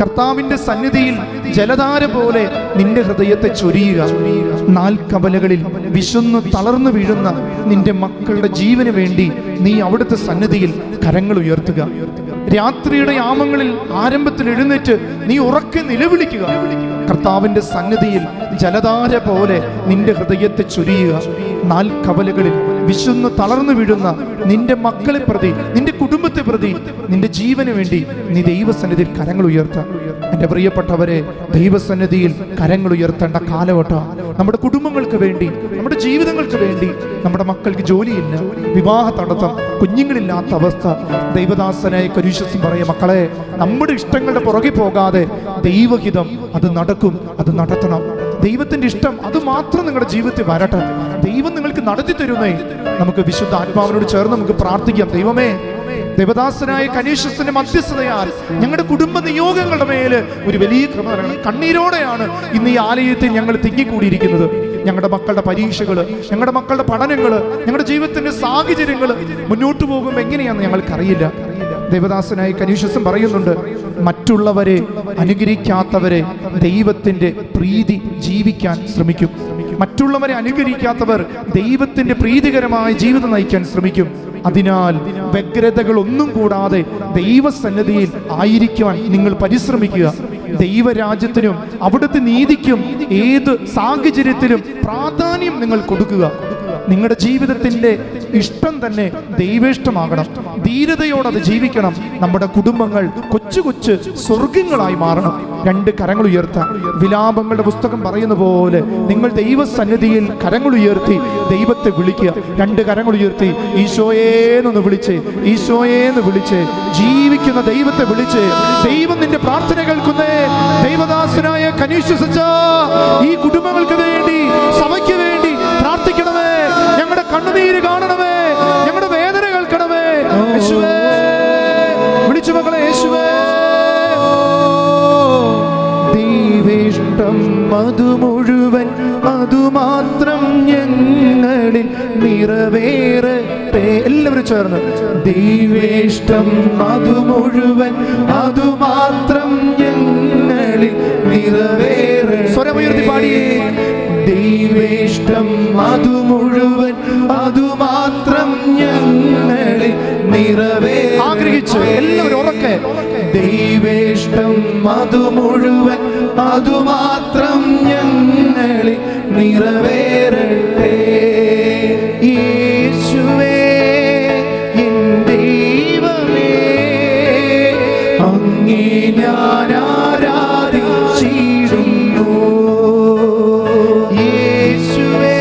കർത്താവിന്റെ സന്നിധിയിൽ ജലധാര പോലെ നിന്റെ ഹൃദയത്തെ ചൊരിയുക. നാൽക്കവലകളിൽ വിശന്നു തളർന്നു വീഴുന്ന നിന്റെ മക്കളുടെ ജീവന് വേണ്ടി നീ അവിടുത്തെ സന്നിധിയിൽ കരങ്ങൾ ഉയർത്തുക. രാത്രിയുടെ യാമങ്ങളിൽ ആരംഭത്തിൽ എഴുന്നേറ്റ് നീ ഉറക്കെ നിലവിളിക്കുക. കർത്താവിന്റെ സന്നിധിയിൽ ജലധാര പോലെ നിന്റെ ഹൃദയത്തെ ചൊരിയുക. നാൽക്കവലകളിൽ വിശന്നു തളർന്നു വീഴുന്ന നിന്റെ മക്കളെ പ്രതി, നിന്റെ കുടുംബത്തെ പ്രതി, നിന്റെ ജീവന് വേണ്ടി നീ ദൈവസന്നിധിയിൽ കരങ്ങൾ ഉയർത്താം. എൻ്റെ പ്രിയപ്പെട്ടവരെ, ദൈവസന്നിധിയിൽ കരങ്ങൾ ഉയർത്തേണ്ട കാലഘട്ടം. നമ്മുടെ കുടുംബങ്ങൾക്ക് വേണ്ടി, നമ്മുടെ ജീവിതങ്ങൾക്ക് വേണ്ടി. നമ്മുടെ മക്കൾക്ക് ജോലിയില്ല, വിവാഹ തടസ്സം, കുഞ്ഞുങ്ങളില്ലാത്ത അവസ്ഥ. ദൈവദാസനായ കനീഷ്യസ് പറയും, മക്കളെ, നമ്മുടെ ഇഷ്ടങ്ങളുടെ പുറകെ പോകാതെ ദൈവഹിതം അത് നടക്കും, അത് നടത്തണം. ദൈവത്തിന്റെ ഇഷ്ടം അത് മാത്രം നിങ്ങളുടെ ജീവിതത്തിൽ വരട്ടെ. ദൈവം നിങ്ങൾക്ക് നടത്തി തരുന്നേ. നമുക്ക് വിശുദ്ധ ആത്മാവിനോട് ചേർന്ന് നമുക്ക് പ്രാർത്ഥിക്കാം. ദൈവമേ, ദേവദാസനായ കനീഷ്യസിന്റെ മധ്യസ്ഥതയാൽ ഞങ്ങളുടെ കുടുംബ നിയോഗങ്ങളുടെ മേല് ഒരു വലിയ കൃപ നൽകണം. കണ്ണീരോടെയാണ് ഇന്ന് ഈ ആലയത്തിൽ ഞങ്ങൾ തിങ്ങിക്കൂടിയിരിക്കുന്നത്. ഞങ്ങളുടെ മക്കളുടെ പരീക്ഷകള്, ഞങ്ങളുടെ മക്കളുടെ പഠനങ്ങള്, ഞങ്ങളുടെ ജീവിതത്തിന്റെ സാഹചര്യങ്ങൾ മുന്നോട്ട് പോകുമ്പോൾ എങ്ങനെയാണെന്ന് ഞങ്ങൾക്കറിയില്ല. ദേവദാസനായ കനീഷ്യസും പറയുന്നുണ്ട്, മറ്റുള്ളവരെ അനുകരിക്കാത്തവരെ ദൈവത്തിന്റെ പ്രീതി ജീവിക്കാൻ ശ്രമിക്കും. മറ്റുള്ളവരെ അനുകരിക്കാത്തവർ ദൈവത്തിന്റെ പ്രീതികരമായ ജീവിതം നയിക്കാൻ ശ്രമിക്കും. അതിനാൽ വ്യഗ്രതകളൊന്നും കൂടാതെ ദൈവസന്നിധിയിൽ ആയിരിക്കുവാൻ നിങ്ങൾ പരിശ്രമിക്കുക. ദൈവരാജ്യത്തിനും അവിടുത്തെ നീതിക്കും ഏത് സാഹചര്യത്തിലും പ്രാധാന്യം നിങ്ങൾ കൊടുക്കുക. നിങ്ങളുടെ ജീവിതത്തിന്റെ ഇഷ്ടം തന്നെ ദൈവേഷ്ടമാകണം. ധീരതയോടെ അത് ജീവിക്കണം. നമ്മുടെ കുടുംബങ്ങൾ കൊച്ചു കൊച്ചു സ്വർഗങ്ങളായി മാറണം. 2 കരങ്ങൾ ഉയർത്താം. വിലാപങ്ങളുടെ പുസ്തകം പറയുന്ന പോലെ ദൈവസന്നിധിയിൽ കരങ്ങൾ ഉയർത്തി ദൈവത്തെ വിളിക്കുക. 2 കരങ്ങൾ ഉയർത്തി ഈശോയേന്നൊന്ന് വിളിച്ച്, ഈശോയേന്ന് വിളിച്ച്, ജീവിക്കുന്ന ദൈവത്തെ വിളിച്ച്, ദൈവം നിന്റെ പ്രാർത്ഥന കേൾക്കുന്നേ. ദൈവദാസനായ കനീഷ്യസ് അച്ഛാ, ഈ കുടുംബങ്ങൾക്ക് വേണ്ടി, സഭയ്ക്ക് വേണ്ടി പ്രാർത്ഥിക്കണമേ. ഞങ്ങളുടെ കണ്ണുനീര് കാണണമേ, ഞങ്ങളുടെ വേദന കേൾക്കണമേ. യേശുവേ, വിളിച്ചു മക്കളെ, യേശുവേ. ദൈവേഷ്ടം അതു മുഴുവൻ അതുമാത്രം ഞങ്ങളിൽ നിറവേറട്ടെ. എല്ലാവരും ചേർന്ന് ദൈവേഷ്ടം അതു മുഴുവൻ അതുമാത്രം ഞങ്ങളിൽ നിറവേറട്ടെ. സ്വരമുയർത്തി പാടിയേ. ദൈവേഷ്ടം അതു മുഴുവൻ അതുമാത്രം ഞങ്ങളിൽ നിറവേറട്ടെ. ആഗ്രഹിച്ച് എല്ലാവരും ഉറക്കെ. ദൈവേഷ്ടം അതു മുഴുവൻ അതുമാത്രം ഞങ്ങളിൽ നിറവേറട്ടെ. യേശുവേ എൻ ദൈവമേ, അങ്ങേ ഞാൻ ആരാധിച്ചിടുന്നു. യേശുവേ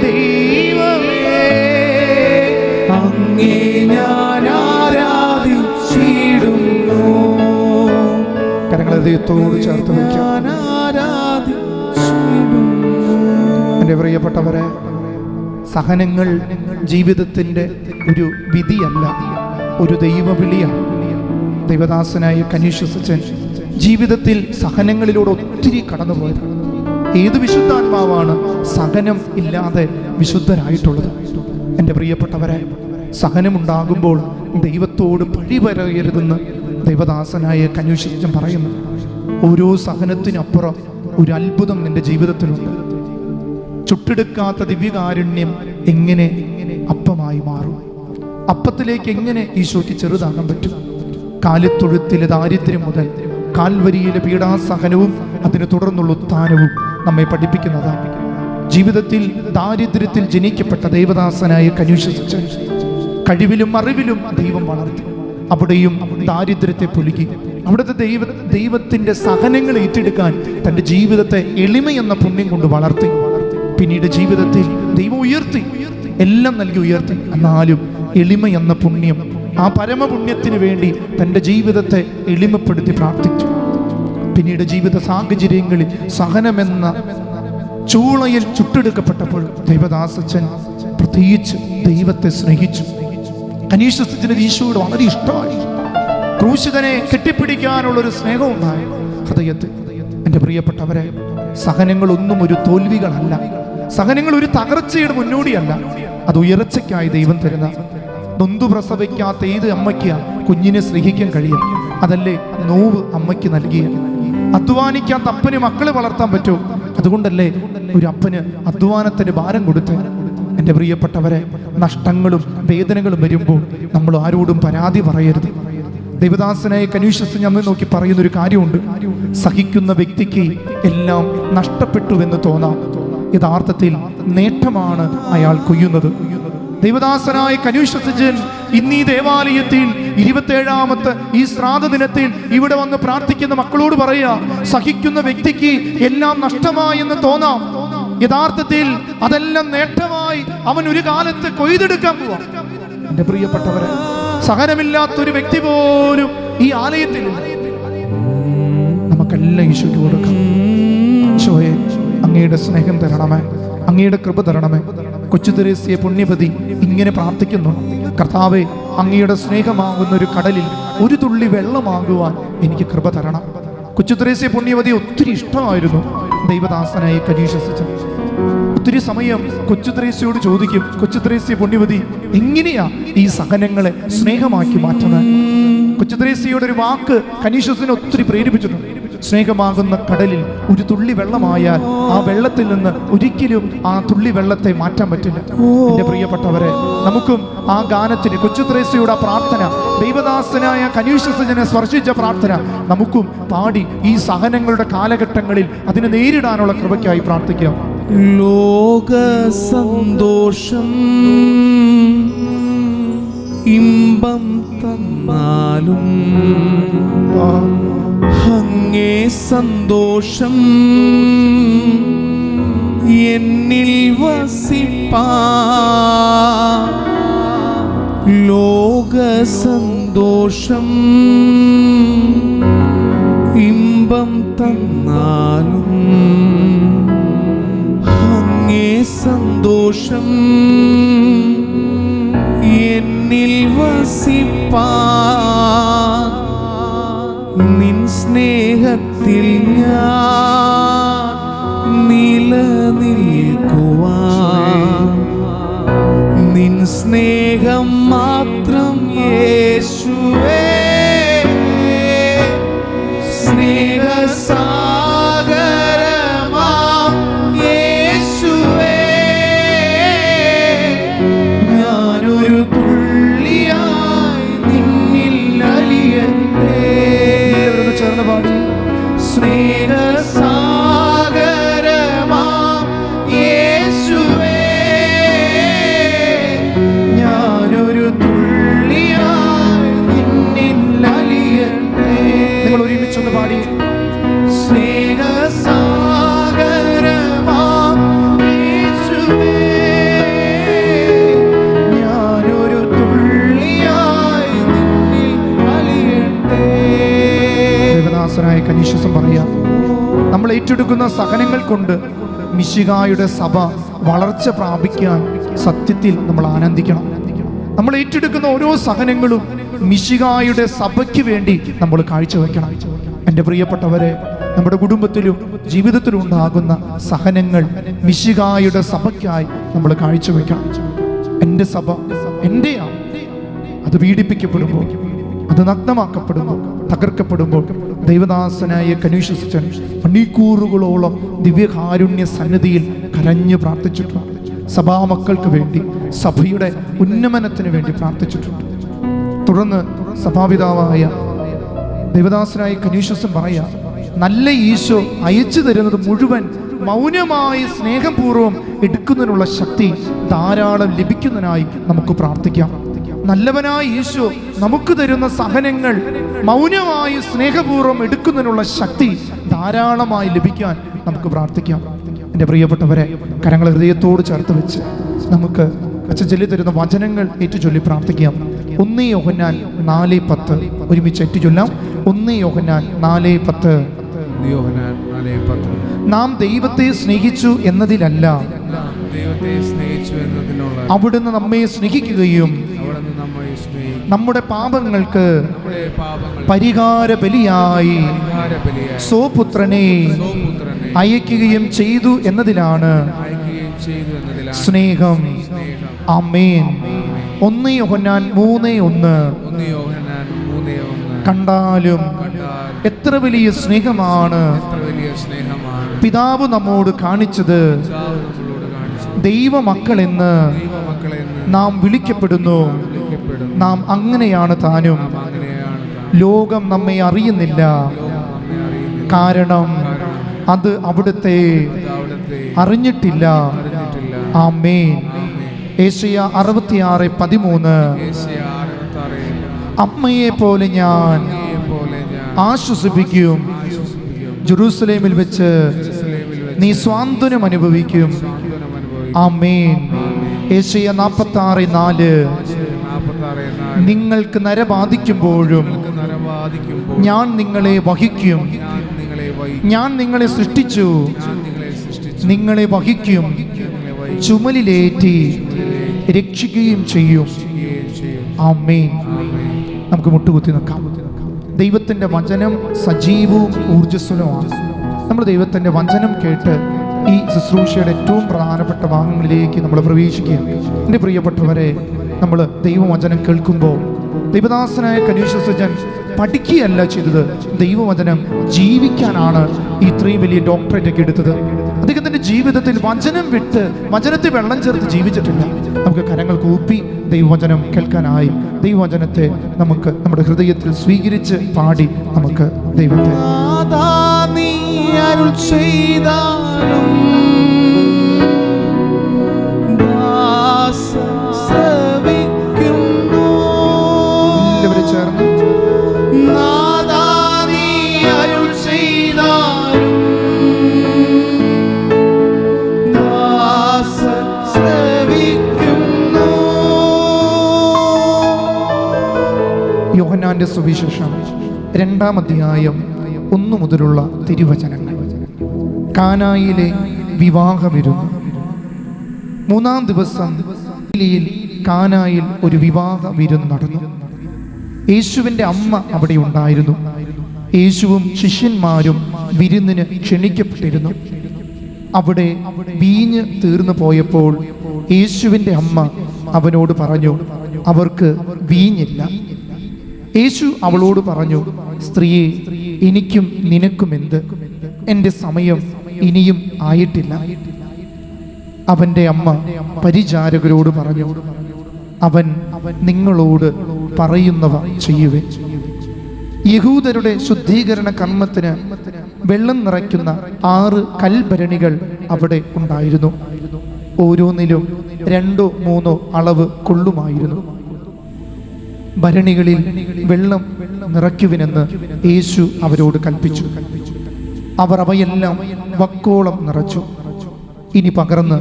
ദൈവമേ, അങ്ങേ ഞാൻ ആരാധിച്ചിടുന്നു. കരങ്ങളെ ദൈവത്തോട് ചേർത്ത് വയ്ക്കാം. എൻ്റെ പ്രിയപ്പെട്ടവരെ, സഹനങ്ങൾ ജീവിതത്തിൻ്റെ ഒരു വിധിയല്ല, ഒരു ദൈവവിളിയാണ്. ദൈവദാസനായ കനീഷ്യസച്ചൻ ജീവിതത്തിൽ സഹനങ്ങളിലൂടെ ഒത്തിരി കടന്നുപോയത്. ഏത് വിശുദ്ധാത്മാവാണ് സഹനം ഇല്ലാതെ വിശുദ്ധരായിട്ടുള്ളത്? എൻ്റെ പ്രിയപ്പെട്ടവരെ, സഹനമുണ്ടാകുമ്പോൾ ദൈവത്തോട് പഴി പറയരുതെന്ന് ദൈവദാസനായ കനീഷ്യസച്ചൻ പറയുന്നു. ഓരോ സഹനത്തിനപ്പുറം ഒരു അത്ഭുതം നിന്റെ ജീവിതത്തിലുണ്ട്. ചുട്ടെടുക്കാത്ത ദിവ്യകാരുണ്യം എങ്ങനെ അപ്പമായി മാറും? അപ്പത്തിലേക്ക് എങ്ങനെ ഈശോയ്ക്ക് ചെറുതാകാൻ പറ്റും? കാലിത്തൊഴുത്തിലെ ദാരിദ്ര്യം മുതൽ കാൽവരിയിലെ പീഡാസഹനവും അതിന് തുടർന്നുള്ള ഉത്ഥാനവും നമ്മെ പഠിപ്പിക്കുന്നതാണ്. ജീവിതത്തിൽ ദാരിദ്ര്യത്തിൽ ജനിക്കപ്പെട്ട ദൈവദാസനായ കനീഷ്യസച്ചൻ കഴിവിലും അറിവിലും ദൈവം വളർത്തി. അവിടെയും ദാരിദ്ര്യത്തെ പുലുകി അവിടുത്തെ ദൈവത്തിൻ്റെ സഹനങ്ങൾ ഏറ്റെടുക്കാൻ തൻ്റെ ജീവിതത്തെ എളിമയെന്ന പുണ്യം കൊണ്ട് വളർത്തി. പിന്നീട് ജീവിതത്തിൽ ദൈവം ഉയർത്തി, എല്ലാം നൽകി ഉയർത്തി. എന്നാലും എളിമ എന്ന പുണ്യം, ആ പരമപുണ്യത്തിന് വേണ്ടി തൻ്റെ ജീവിതത്തെ എളിമപ്പെടുത്തി പ്രാർത്ഥിച്ചു. പിന്നീട് ജീവിത സാഹചര്യങ്ങളിൽ സഹനമെന്ന ചൂളയിൽ ചുട്ടെടുക്കപ്പെട്ടപ്പോൾ ദൈവദാസച്ചൻ പ്രത്യേകിച്ച് ദൈവത്തെ സ്നേഹിച്ചു. കനീഷ്യസച്ചന് ഈശോയോട് വളരെ ഇഷ്ടമായി. ക്രൂശിതനെ കെട്ടിപ്പിടിക്കാനുള്ളൊരു സ്നേഹം ഉണ്ടായി ഹൃദയത്തിൽ. എൻ്റെ പ്രിയപ്പെട്ടവരെ, സഹനങ്ങളൊന്നും ഒരു തോൽവികളല്ല. സഹനങ്ങൾ ഒരു തകർച്ചയുടെ മുന്നോടിയല്ല. അത് ഉയർച്ചയ്ക്കായി ദൈവം തരുന്ന. നൊന്തു പ്രസവിക്കാത്ത ഏത് അമ്മയ്ക്ക് കുഞ്ഞിനെ സ്നേഹിക്കാൻ കഴിയും? അതല്ലേ നോവ് അമ്മയ്ക്ക് നൽകിയ. അധ്വാനിക്കാത്ത അപ്പന് മക്കളെ വളർത്താൻ പറ്റുമോ? അതുകൊണ്ടല്ലേ ഒരു അപ്പന് അധ്വാനത്തിന് ഭാരം കൊടുത്ത്. എൻ്റെ പ്രിയപ്പെട്ടവരെ, നഷ്ടങ്ങളും വേദനകളും വരുമ്പോൾ നമ്മൾ ആരോടും പരാതി പറയരുത്. ദൈവദാസനായ കനീഷ്യസച്ചൻ നമ്മെ നോക്കി പറയുന്നൊരു കാര്യമുണ്ട്. സഹിക്കുന്ന വ്യക്തിക്ക് എല്ലാം നഷ്ടപ്പെട്ടുവെന്ന് തോന്നാം, യഥാർത്ഥത്തിൽ നേട്ടമാണ് അയാൾ കൊയ്യുന്നത്. ദൈവദാസനായ കനീഷ്യസച്ചൻ ഇന്ന് ഈ ദേവാലയത്തിൽ 27ാമത്തെ ഈ ശ്രാദ്ധ ദിനത്തിൽ ഇവിടെ വന്ന് പ്രാർത്ഥിക്കുന്ന മക്കളോട് പറയുക, സഹിക്കുന്ന വ്യക്തിക്ക് എല്ലാം നഷ്ടമായെന്ന് തോന്നാം, യഥാർത്ഥത്തിൽ അതെല്ലാം നേട്ടമായി അവൻ ഒരു കാലത്ത് കൊയ്തെടുക്കാൻ പോവാ. എൻ്റെ പ്രിയപ്പെട്ടവരെ, സഹനമില്ലാത്തൊരു വ്യക്തി പോലും ഈ ആലയത്തിൽ നമുക്കെല്ലാം ഈശോയ്ക്ക് കൊടുക്കാം. ഈശോയെ, അങ്ങയുടെ സ്നേഹം തരണമേ, അങ്ങയുടെ കൃപ തരണമേ. കൊച്ചു തെരേസ്യ പുണ്യവതി ഇങ്ങനെ പ്രാർത്ഥിക്കുന്നു, കർത്താവേ, അങ്ങയുടെ സ്നേഹമാകുന്ന ഒരു കടലിൽ ഒരു തുള്ളി വെള്ളമാകുവാൻ എനിക്ക് കൃപ തരണം. കൊച്ചു തെരേസ്യ പുണ്യവതി ഒത്തിരി ഇഷ്ടമായിരുന്നു ദൈവദാസനായ കനീഷ്യസച്ചൻ. ഒത്തിരി സമയം കൊച്ചു തെരേസ്യയോട് ചോദിക്കും, കൊച്ചു തെരേസ്യ പുണ്യവതി എങ്ങനെയാ ഈ സഹനങ്ങളെ സ്നേഹമാക്കി മാറ്റുന്നത്? കൊച്ചു തെരേസ്യയുടെ ഒരു വാക്ക് കനീഷ്യസച്ചനെ ഒത്തിരി പ്രേരിപ്പിച്ചിട്ടുണ്ട്. സ്നേഹമാകുന്ന കടലിൽ ഒരു തുള്ളി വെള്ളമായാൽ ആ വെള്ളത്തിൽ നിന്ന് ഒരിക്കലും ആ തുള്ളി വെള്ളത്തെ മാറ്റാൻ പറ്റില്ല. എൻ്റെ പ്രിയപ്പെട്ടവരെ, നമുക്കും ആ ഗാനത്തിന്, കൊച്ചു തെരേസ്യയുടെ ആ പ്രാർത്ഥന, ദൈവദാസനായ കനീഷ്യസച്ചനെ സ്പർശിച്ച പ്രാർത്ഥന നമുക്കും പാടി ഈ സഹനങ്ങളുടെ കാലഘട്ടങ്ങളിൽ അതിനെ നേരിടാനുള്ള കൃപയ്ക്കായി പ്രാർത്ഥിക്കാം. ലോക സന്തോഷം ഇമ്പം തന്നാലും അങ്ങേ സന്തോഷം എന്നിൽ വസിപ്പാ. ലോക സന്തോഷം ഇമ്പം തന്നാലും അങ്ങേ സന്തോഷം എന്നിൽ വസിപ്പാ. നിൻ സ്നേഹത്തിൽ ഞാൻ നിലനിൽക്കുവാൻ, നിൻ സ്നേഹം മാത്രം യേശുവേ. സ്നേഹസാഗരമാം യേശുവേ, ഞാനൊരു തുള്ളിയായി നിന്നിൽ അലിയട്ടെ. ചേർന്ന് പാടി. സ്നേഹസാഗരമാം യേശുവേ, ഞാനൊരു തുള്ളിയായി നിന്നിൽ അലിയട്ടെ. നിങ്ങൾ ഒരുമിച്ചൊന്ന് പാടി. സ്നേഹസാഗരമാം യേശുവേ, ഞാനൊരു തുള്ളിയായി നിന്നിൽ അലിയട്ടെ. ദേവദാസനായ കനീഷ്യസൻ പറയാം, നമ്മൾ ഏറ്റെടുക്കുന്ന സഹനങ്ങൾ കൊണ്ട് മിശിഹായുടെ സഭ വളർച്ച പ്രാപിക്കാൻ സത്യത്തിൽ നമ്മൾ ആനന്ദിക്കണം. നമ്മൾ ഏറ്റെടുക്കുന്ന ഓരോ സഹനങ്ങളും മിശിഹായുടെ സഭയ്ക്ക് വേണ്ടി നമ്മൾ കാഴ്ചവെക്കണം. എൻ്റെ പ്രിയപ്പെട്ടവരെ, നമ്മുടെ കുടുംബത്തിലും ജീവിതത്തിലും ഉണ്ടാകുന്ന സഹനങ്ങൾ മിശിഹായുടെ സഭയ്ക്കായി നമ്മൾ കാഴ്ചവെക്കണം. എൻ്റെ സഭ എൻ്റെയാണ്. അത് പീഡിപ്പിക്കപ്പെടുമ്പോൾ, അത് നഗ്നമാക്കപ്പെടുമ്പോൾ, തകർക്കപ്പെടുമ്പോൾ ദൈവദാസനായ കനീഷ്യസച്ചൻ മണിക്കൂറുകളോളം ദിവ്യകാരുണ്യ സന്നിധിയിൽ കരഞ്ഞു പ്രാർത്ഥിച്ചിട്ടുണ്ട്. സഭാമക്കൾക്ക് വേണ്ടി, സഭയുടെ ഉന്നമനത്തിന് വേണ്ടി പ്രാർത്ഥിച്ചിട്ടുണ്ട്. തുടർന്ന് സഭാപിതാവായ ദൈവദാസനായ കനീഷ്യസൻ പറയാ, നല്ല ഈശോ അയച്ചു തരുന്നത് മുഴുവൻ മൗനമായി സ്നേഹപൂർവ്വം എടുക്കുന്നതിനുള്ള ശക്തി ധാരാളം ലഭിക്കുന്നതിനായി നമുക്ക് പ്രാർത്ഥിക്കാം. നല്ലവനായ ഈശോ നമുക്ക് തരുന്ന സഹനങ്ങൾ മൗനമായി സ്നേഹപൂർവ്വം എടുക്കുന്നതിനുള്ള ശക്തി ധാരാളമായി ലഭിക്കാൻ നമുക്ക് പ്രാർത്ഥിക്കാം. എൻ്റെ പ്രിയപ്പെട്ടവരെ, കരങ്ങൾ ഹൃദയത്തോട് ചേർത്ത് വെച്ച് നമുക്ക് അച്ഛൻ ചൊല്ലി തരുന്ന വചനങ്ങൾ ഏറ്റുചൊല്ലി പ്രാർത്ഥിക്കാം. 1 യോഹന്നാൻ 4:10 ഒരുമിച്ച് ഏറ്റുചൊല്ലാം. 1 യോഹന്നാൻ 4:10. നാം ദൈവത്തെ സ്നേഹിച്ചു എന്നതിലല്ല, അവിടുന്ന് നമ്മെ സ്നേഹിക്കുകയും നമ്മുടെ പാപങ്ങൾക്ക് പരിഹാര ബലിയായി സ്വപുത്രനെ അയക്കുകയും ചെയ്തു എന്നതിലാണ് സ്നേഹം. ആമേൻ. 1 യോഹന്നാൻ 3:1. കണ്ടാലും എത്ര വലിയ സ്നേഹമാണ് പിതാവ് നമ്മോട് കാണിച്ചത്. ദൈവമക്കളെന്ന് നാം വിളിക്കപ്പെടുന്നു. നാം അങ്ങനെയാണ് താനും. ലോകം നമ്മെ അറിയുന്നില്ല, കാരണം അത് അവിടുത്തെ അറിഞ്ഞിട്ടില്ല. ആമേൻ. യേശയ്യാ 66:13. അമ്മയെ പോലെ ഞാൻ ആശ്വസിപ്പിക്കും, ജെറൂസലേമിൽ വെച്ച് നീ സ്വാന്തനം അനുഭവിക്കും. ആമേൻ. യേശയ്യാ 46:4. നിങ്ങൾക്ക് നര ബാധിക്കുമ്പോഴും ഞാൻ നിങ്ങളെ വഹിക്കും. ഞാൻ നിങ്ങളെ സൃഷ്ടിച്ചു, നിങ്ങളെ വഹിക്കും, ചുമലിലേറ്റി രക്ഷിക്കുകയും ചെയ്യും. ആമേൻ. നമുക്ക് മുട്ടുകുത്തി നിൽക്കാം. ദൈവത്തിൻ്റെ വചനം സജീവവും ഊർജ്ജസ്വലവുമാണ്. നമ്മൾ ദൈവത്തിൻ്റെ വചനം കേട്ട് ഈ ശുശ്രൂഷയുടെ ഏറ്റവും പ്രധാനപ്പെട്ട ഭാഗങ്ങളിലേക്ക് നമ്മൾ പ്രവേശിക്കുക. എൻ്റെ പ്രിയപ്പെട്ടവരെ, നമ്മൾ ദൈവവചനം കേൾക്കുമ്പോൾ ദൈവദാസനായ കനീഷ്യസച്ചൻ പഠിക്കുകയല്ല ചെയ്തത്, ദൈവവചനം ജീവിക്കാനാണ് ഇത്രയും വലിയ ഡോക്ടറേറ്റ് ഒക്കെ എടുത്തത്. അദ്ദേഹത്തിൻ്റെ ജീവിതത്തിൽ വചനം വിട്ട് വചനത്തെ വെള്ളം ചേർത്ത് ജീവിച്ചിട്ടില്ല. നമുക്ക് കരങ്ങൾ കൂപ്പി ദൈവവചനം കേൾക്കാനായി ദൈവവചനത്തെ നമുക്ക് നമ്മുടെ ഹൃദയത്തിൽ സ്വീകരിച്ച് പാടി നമുക്ക് ദൈവത്തെ എല്ലാവരും ചേർന്ന് യോഹന്നാന്റെ സുവിശേഷം 2-ാം അധ്യായം 1 മുതലുള്ള തിരുവചനങ്ങൾ. കാനായിലെ വിവാഹ വിരുന്ന്. 3-ാം ദിവസം കാനായിൽ ഒരു വിവാഹ വിരുന്ന് നടന്നു. യേശുവിൻ്റെ അമ്മ അവിടെ ഉണ്ടായിരുന്നു. യേശുവും ശിഷ്യന്മാരും വിരുന്നിന് ക്ഷണിക്കപ്പെട്ടിരുന്നു. അവിടെ വീഞ്ഞ് തീർന്നു പോയപ്പോൾ യേശുവിൻ്റെ അമ്മ അവനോട് പറഞ്ഞു, അവർക്ക് വീഞ്ഞില്ല. യേശു അവളോട് പറഞ്ഞു, സ്ത്രീയെ, എനിക്കും നിനക്കും എന്ത്? എൻ്റെ സമയം ഇനിയും ആയിട്ടില്ല. അവൻ്റെ അമ്മ പരിചാരകരോട് പറഞ്ഞു, അവൻ നിങ്ങളോട് പറയുന്നവ ചെയ്യുവേ. യഹൂദരുടെ ശുദ്ധീകരണ കർമ്മത്തിന് വെള്ളം നിറയ്ക്കുന്ന 6 കൽഭരണികൾ അവിടെ ഉണ്ടായിരുന്നു. ഓരോന്നിലും 2-3 അളവ് കൊള്ളുമായിരുന്നു. ഭരണികളിൽ വെള്ളം നിറയ്ക്കുവിനെന്ന് യേശു അവരോട് കൽപ്പിച്ചു. അവർ അവയെല്ലാം വക്കോളം നിറച്ചു. ഇനി പകർന്ന്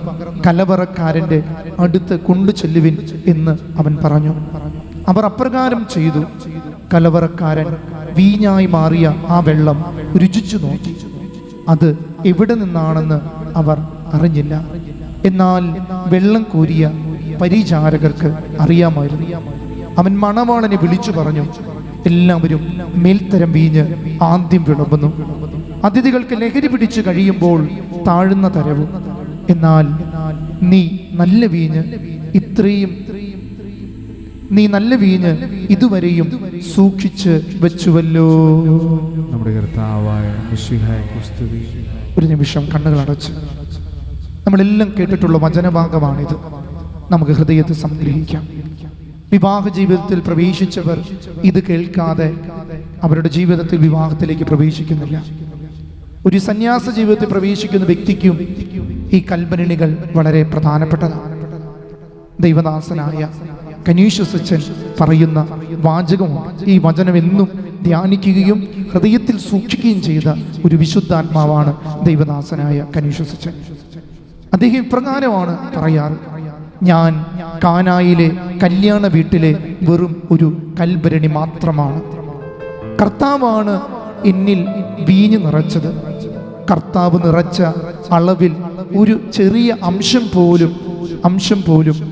കലവറക്കാരൻ്റെ അടുത്ത് കൊണ്ടു ചെല്ലുവിൻ എന്ന് അവൻ പറഞ്ഞു. അവർ അപ്രകാരം ചെയ്തു. കലവറക്കാരൻ വീഞ്ഞായി മാറിയ ആ വെള്ളം രുചിച്ചു നോക്കി. അത് എവിടെ നിന്നാണെന്ന് അവർ അറിഞ്ഞില്ല. എന്നാൽ വെള്ളം കോരിയ പരിചാരകർക്ക് അറിയാമായിരുന്നു. അവൻ മണവാളനെ വിളിച്ചു പറഞ്ഞു, എല്ലാവരും മേൽത്തരം വീഞ്ഞ് ആദ്യം വിളമ്പുന്നു, അതിഥികൾക്ക് ലഹരി പിടിച്ചു കഴിയുമ്പോൾ താഴ്ന്ന തരവും. എന്നാൽ നീ നല്ല വീഞ്ഞ് ഇതുവരെയും സൂക്ഷിച്ച് വെച്ചുവല്ലോ. നമ്മുടെ കർത്താവായ മിശിഹായ്ക്ക് സ്തുതി. ഒരു നിമിഷം കണ്ണുകൾ അടച്ച് നമ്മളെല്ലാം കേട്ടിട്ടുള്ള വചനഭാഗമാണിത്. നമുക്ക് ഹൃദയത്തിൽ സംഗ്രഹിക്കാം. വിവാഹ ജീവിതത്തിൽ പ്രവേശിച്ചവർ ഇത് കേൾക്കാതെ അവരുടെ ജീവിതത്തിൽ വിവാഹത്തിലേക്ക് പ്രവേശിക്കുന്നില്ല. ഒരു സന്യാസ ജീവിതത്തിൽ പ്രവേശിക്കുന്ന വ്യക്തിക്കും ഈ കൽപ്പനകൾ വളരെ പ്രധാനപ്പെട്ടതാണ്. ദൈവദാസനായ കനീഷ്യസ് അച്ഛൻ പറയുന്ന വാചകമുണ്ട്. ഈ വചനം എന്നും ധ്യാനിക്കുകയും ഹൃദയത്തിൽ സൂക്ഷിക്കുകയും ചെയ്ത ഒരു വിശുദ്ധാത്മാവാണ് ദൈവദാസനായ കനീഷ്യസ് അച്ഛൻ. അദ്ദേഹം ഇപ്രകാരമാണ് പറയാറ്: ഞാൻ കാനായിലെ കല്യാണ വീട്ടിലെ വെറും ഒരു കൽഭരണി മാത്രമാണ്. കർത്താവാണ് എന്നിൽ വീഞ്ഞ് നിറച്ചത്. കർത്താവ് നിറച്ച അളവിൽ ഒരു ചെറിയ അംശം പോലും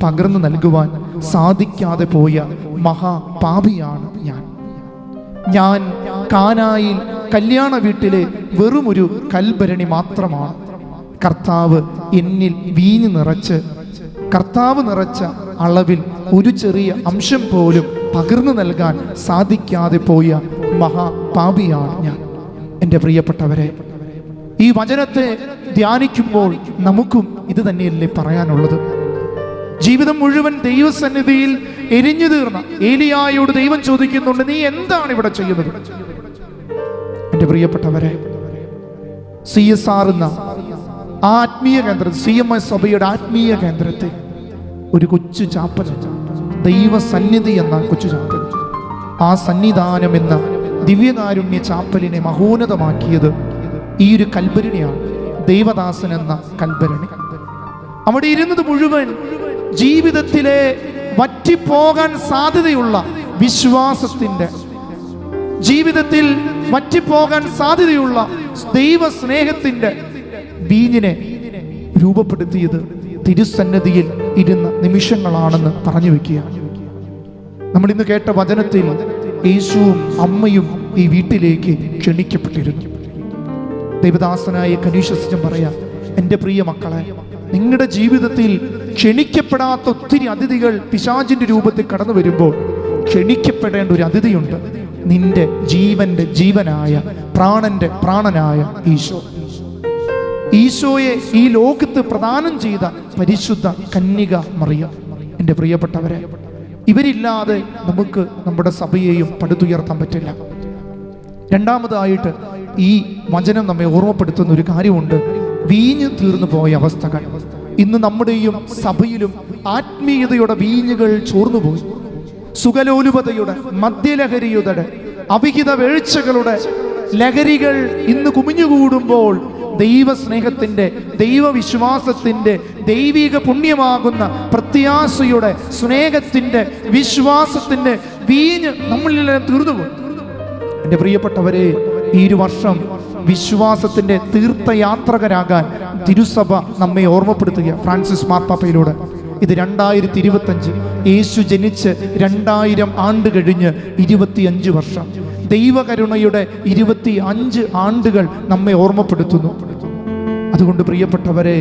പകർന്നു നൽകുവാൻ സാധിക്കാതെ പോയ മഹാപാപിയാണ് ഞാൻ കാനായിൽ കല്യാണ വീട്ടിലെ വെറും ഒരു കൽഭരണി മാത്രമാണ്. കർത്താവ് എന്നിൽ വീഞ്ഞ് നിറച്ച് കർത്താവ് നിറച്ച അളവിൽ ഒരു ചെറിയ അംശം പോലും പകർന്നു നൽകാൻ സാധിക്കാതെ പോയ മഹാപാപിയാണ് ഞാൻ. എൻ്റെ പ്രിയപ്പെട്ടവരെ, ഈ വചനത്തെ ധ്യാനിക്കുമ്പോൾ നമുക്കും ഇത് തന്നെയല്ലേ പറയാനുള്ളത്? ജീവിതം മുഴുവൻ ദൈവസന്നിധിയിൽ എരിഞ്ഞു തീർന്ന ഏലിയായോട് ദൈവം ചോദിക്കുന്നുണ്ട്, നീ എന്താണ് ഇവിടെ ചെയ്യുന്നത്? എൻ്റെ പ്രിയപ്പെട്ടവരെ, CSR എന്ന ആത്മീയ കേന്ദ്രം, CMS സഭയുടെ ആത്മീയ കേന്ദ്രത്തെ ഒരു കൊച്ചു ചാപ്പൽ, ദൈവസന്നിധി എന്ന കൊച്ചു ചാപ്പൽ, ആ സന്നിധാനം എന്ന ദിവ്യകാരുണ്യ ചാപ്പലിനെ മഹോന്നതമാക്കിയത് ഈ ഒരു കൽഭരണിയാണ്, ദൈവദാസൻ എന്ന കൽഭരണി. അവിടെ ഇരുന്നത് മുഴുവൻ ജീവിതത്തിലെ വറ്റിപ്പോകാൻ സാധ്യതയുള്ള വിശ്വാസത്തിൻ്റെ, ജീവിതത്തിൽ വറ്റിപ്പോകാൻ സാധ്യതയുള്ള ദൈവസ്നേഹത്തിൻ്റെ വീഞ്ഞിനെ രൂപപ്പെടുത്തിയത് തിരുസന്നിധിയിൽ ഇരുന്ന നിമിഷങ്ങളാണെന്ന് പറഞ്ഞു വെക്കുക. നമ്മൾ ഇന്ന് കേട്ട വചനത്തിൽ യേശുവും അമ്മയും ഈ വീട്ടിലേക്ക് ക്ഷണിക്കപ്പെട്ടിരുന്നു. ദൈവദാസനായ കനീഷ്യസ് പറയാം, എൻ്റെ പ്രിയ മക്കളെ, നിങ്ങളുടെ ജീവിതത്തിൽ ക്ഷണിക്കപ്പെടാത്ത ഒത്തിരി അതിഥികൾ പിശാചിന്റെ രൂപത്തിൽ കടന്നു വരുമ്പോൾ ക്ഷണിക്കപ്പെടേണ്ട ഒരു അതിഥിയുണ്ട്, നിന്റെ ജീവന്റെ ജീവനായ പ്രാണന്റെ പ്രാണനായ ഈശോ. ഈശോയെ ഈ ലോകത്ത് പ്രദാനം ചെയ്ത പരിശുദ്ധ കന്യക മറിയം. എൻ്റെ പ്രിയപ്പെട്ടവരെ, ഇവരില്ലാതെ നമുക്ക് നമ്മുടെ സഭയെയും പടുത്തുയർത്താൻ പറ്റില്ല. രണ്ടാമതായിട്ട് ഈ വചനം നമ്മെ ഓർമ്മപ്പെടുത്തുന്ന ഒരു കാര്യമുണ്ട്. വീഞ്ഞ് തീർന്നു പോയ അവസ്ഥകൾ. ഇന്ന് നമ്മുടെയും സഭയിലും ആത്മീയതയുടെ വീഞ്ഞുകൾ ചോർന്നുപോയി. സുഖലോലുപതയുടെ, മദ്യലഹരിയുടെ, അവിഹിത വീഴ്ചകളുടെ ലഹരികൾ ഇന്ന് കുമിഞ്ഞുകൂടുമ്പോൾ ദൈവസ്നേഹത്തിൻ്റെ, ദൈവവിശ്വാസത്തിൻ്റെ, ദൈവിക പുണ്യമാകുന്ന പ്രത്യാശയുടെ, സ്നേഹത്തിൻ്റെ, വിശ്വാസത്തിൻ്റെ വീഞ്ഞ് നമ്മളിൽ തീർന്നുപോയി. എൻ്റെ പ്രിയപ്പെട്ടവരെ, ഈ ഒരു വർഷം വിശ്വാസത്തിൻ്റെ തീർത്ഥയാത്രകരാകാൻ തിരുസഭ നമ്മെ ഓർമ്മപ്പെടുത്തുക ഫ്രാൻസിസ് മാർപ്പാപ്പയിലൂടെ. ഇത് 2025, യേശു ജനിച്ച് 2000 ആണ്ട് കഴിഞ്ഞ് 25 വർഷം, ദൈവകരുണയുടെ 25 ആണ്ടുകൾ നമ്മെ ഓർമ്മപ്പെടുത്തുന്നു. അതുകൊണ്ട് പ്രിയപ്പെട്ടവരെ,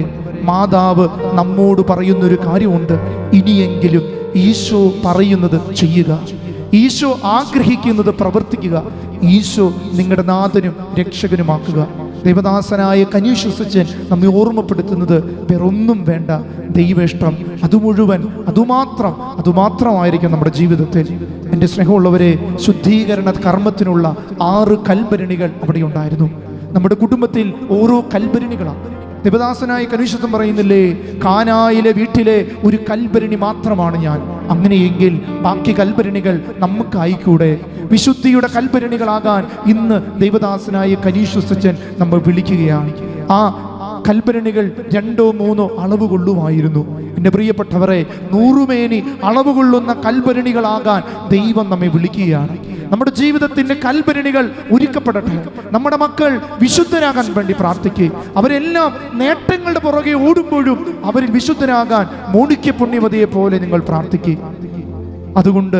മാതാവ് നമ്മോട് പറയുന്നൊരു കാര്യമുണ്ട്, ഇനിയെങ്കിലും ഈശോ പറയുന്നത് ചെയ്യുക, ഈശോ ആഗ്രഹിക്കുന്നത് പ്രവർത്തിക്കുക, ഈശോ നിങ്ങളുടെ നാഥനും രക്ഷകനുമാക്കുക. ദൈവദാസനായ കനീഷ്യസ് നമ്മെ ഓർമ്മപ്പെടുത്തുന്നത് വേറൊന്നും വേണ്ട, ദൈവേഷ്ടം അതുമാത്രമായിരിക്കും നമ്മുടെ ജീവിതത്തിൽ. എൻ്റെ സ്നേഹമുള്ളവരെ, ശുദ്ധീകരണ കർമ്മത്തിനുള്ള 6 കൽഭരണികൾ അവിടെ ഉണ്ടായിരുന്നു. നമ്മുടെ കുടുംബത്തിൽ ഓരോ കൽഭരണികളാണ്. ദൈവദാസനായ കനീഷ്യസ് പറയുന്നില്ലേ, കാനായിലെ വീട്ടിലെ ഒരു കൽഭരണി മാത്രമാണ് ഞാൻ. അങ്ങനെയെങ്കിൽ ബാക്കി കൽഭരണികൾ നമുക്കായിക്കൂടെ? വിശുദ്ധിയുടെ കൽഭരണികളാകാൻ ഇന്ന് ദൈവദാസനായ കനീഷ്യസ് നമ്മൾ വിളിക്കുകയാണ്. ആ കൽഭരണികൾ 2 3 അളവ് കൊള്ളുമായിരുന്നു. എൻ്റെ പ്രിയപ്പെട്ടവരെ, 100 മേനി അളവ് കൊള്ളുന്ന കൽഭരണികളാകാൻ ദൈവം നമ്മെ വിളിക്കുകയാണ്. നമ്മുടെ ജീവിതത്തിൻ്റെ കൽഭരണികൾ ഒരുക്കപ്പെടട്ടെ. നമ്മുടെ മക്കൾ വിശുദ്ധരാകാൻ വേണ്ടി പ്രാർത്ഥിക്കുക. അവരെല്ലാം നേട്ടങ്ങളുടെ പുറകെ ഓടുമ്പോഴും അവരിൽ വിശുദ്ധരാകാൻ മോണിക്യ പുണ്യവതിയെ പോലെ നിങ്ങൾ പ്രാർത്ഥിക്കുക. അതുകൊണ്ട്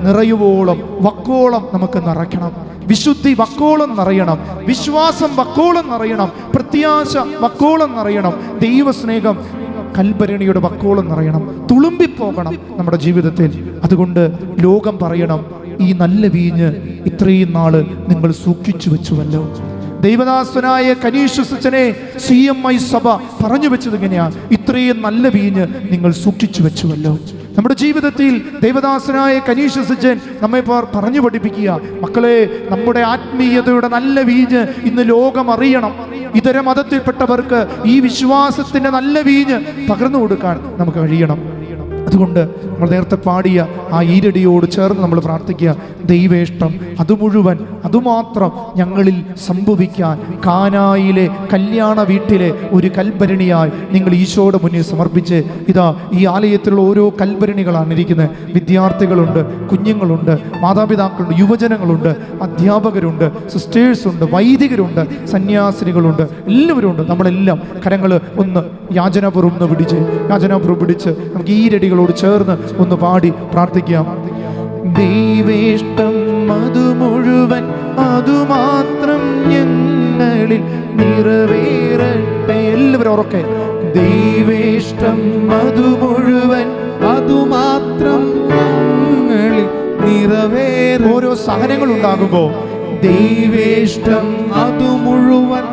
നിറയുവോളം വക്കോളം നമുക്ക് നിറയ്ക്കണം. വിശുദ്ധി വക്കോളം നിറയണം, വിശ്വാസം വക്കോളം നിറയണം, പ്രത്യാശ വക്കോളം നിറയണം, ദൈവസ്നേഹം കൽഭരണിയുടെ വക്കോളം നിറയണം, തുളുമ്പിപ്പോകണം നമ്മുടെ ജീവിതത്തിൽ. അതുകൊണ്ട് ലോകം പറയണം, ഈ നല്ല വീഞ്ഞ് ഇത്രയും നാള് നിങ്ങൾ സൂക്ഷിച്ചു വെച്ചുവല്ലോ. ദൈവദാസനായ കനീഷുസച്ചനെ CMI സഭ പറഞ്ഞു വെച്ചത് എങ്ങനെയാ? ഇത്രയും നല്ല വീഞ്ഞ് നിങ്ങൾ സൂക്ഷിച്ചു വെച്ചുവല്ലോ. നമ്മുടെ ജീവിതത്തിൽ ദൈവദാസനായ കനീഷുസച്ചൻ നമ്മെ പറഞ്ഞു പഠിപ്പിക്കുക, മക്കളെ, നമ്മുടെ ആത്മീയതയുടെ നല്ല വീഞ്ഞ് ഇന്ന് ലോകം അറിയണം. ഇതര മതത്തിൽപ്പെട്ടവർക്ക് ഈ വിശ്വാസത്തിന്റെ നല്ല വീഞ്ഞ് പകർന്നു കൊടുക്കാൻ നമുക്ക് കഴിയണം. അതുകൊണ്ട് നമ്മൾ നേരത്തെ പാടിയ ആ ഈരടിയോട് ചേർന്ന് നമ്മൾ പ്രാർത്ഥിക്കുക, ദൈവേഷ്ടം അത് മുഴുവൻ അതുമാത്രം ഞങ്ങളിൽ സംഭവിക്കാൻ കാനായിലെ കല്യാണ വീട്ടിലെ ഒരു കൽഭരണിയായി നിങ്ങൾ ഈശോയുടെ മുന്നിൽ സമർപ്പിച്ച്. ഇതാ ഈ ആലയത്തിലുള്ള ഓരോ കൽഭരണികളാണ് ഇരിക്കുന്നത്. വിദ്യാർത്ഥികളുണ്ട്, കുഞ്ഞുങ്ങളുണ്ട്, മാതാപിതാക്കളുണ്ട്, യുവജനങ്ങളുണ്ട്, അധ്യാപകരുണ്ട്, സിസ്റ്റേഴ്സുണ്ട്, വൈദികരുണ്ട്, സന്യാസിനികളുണ്ട്, എല്ലാവരും ഉണ്ട്. നമ്മളെല്ലാം കരങ്ങൾ ഒന്ന് യാചനാപൂർവ്വം പിടിച്ച് നമുക്ക് ഈരടികളോട് ചേർന്ന് ഒന്ന് പാടി പ്രാർത്ഥിക്കാം. ദൈവേഷ്ടം അതു മുഴുവൻ അതുമാത്രം ഞങ്ങളിൽ നിറവേറട്ടെ. എല്ലാവരും ഉറക്കെ, ദൈവേഷ്ടം അതു മുഴുവൻ അതുമാത്രം ഞങ്ങളിൽ നിറവേറ. ഓരോ സഹനങ്ങൾ ഉണ്ടാകുമ്പോ ദൈവേഷ്ടം അതു മുഴുവൻ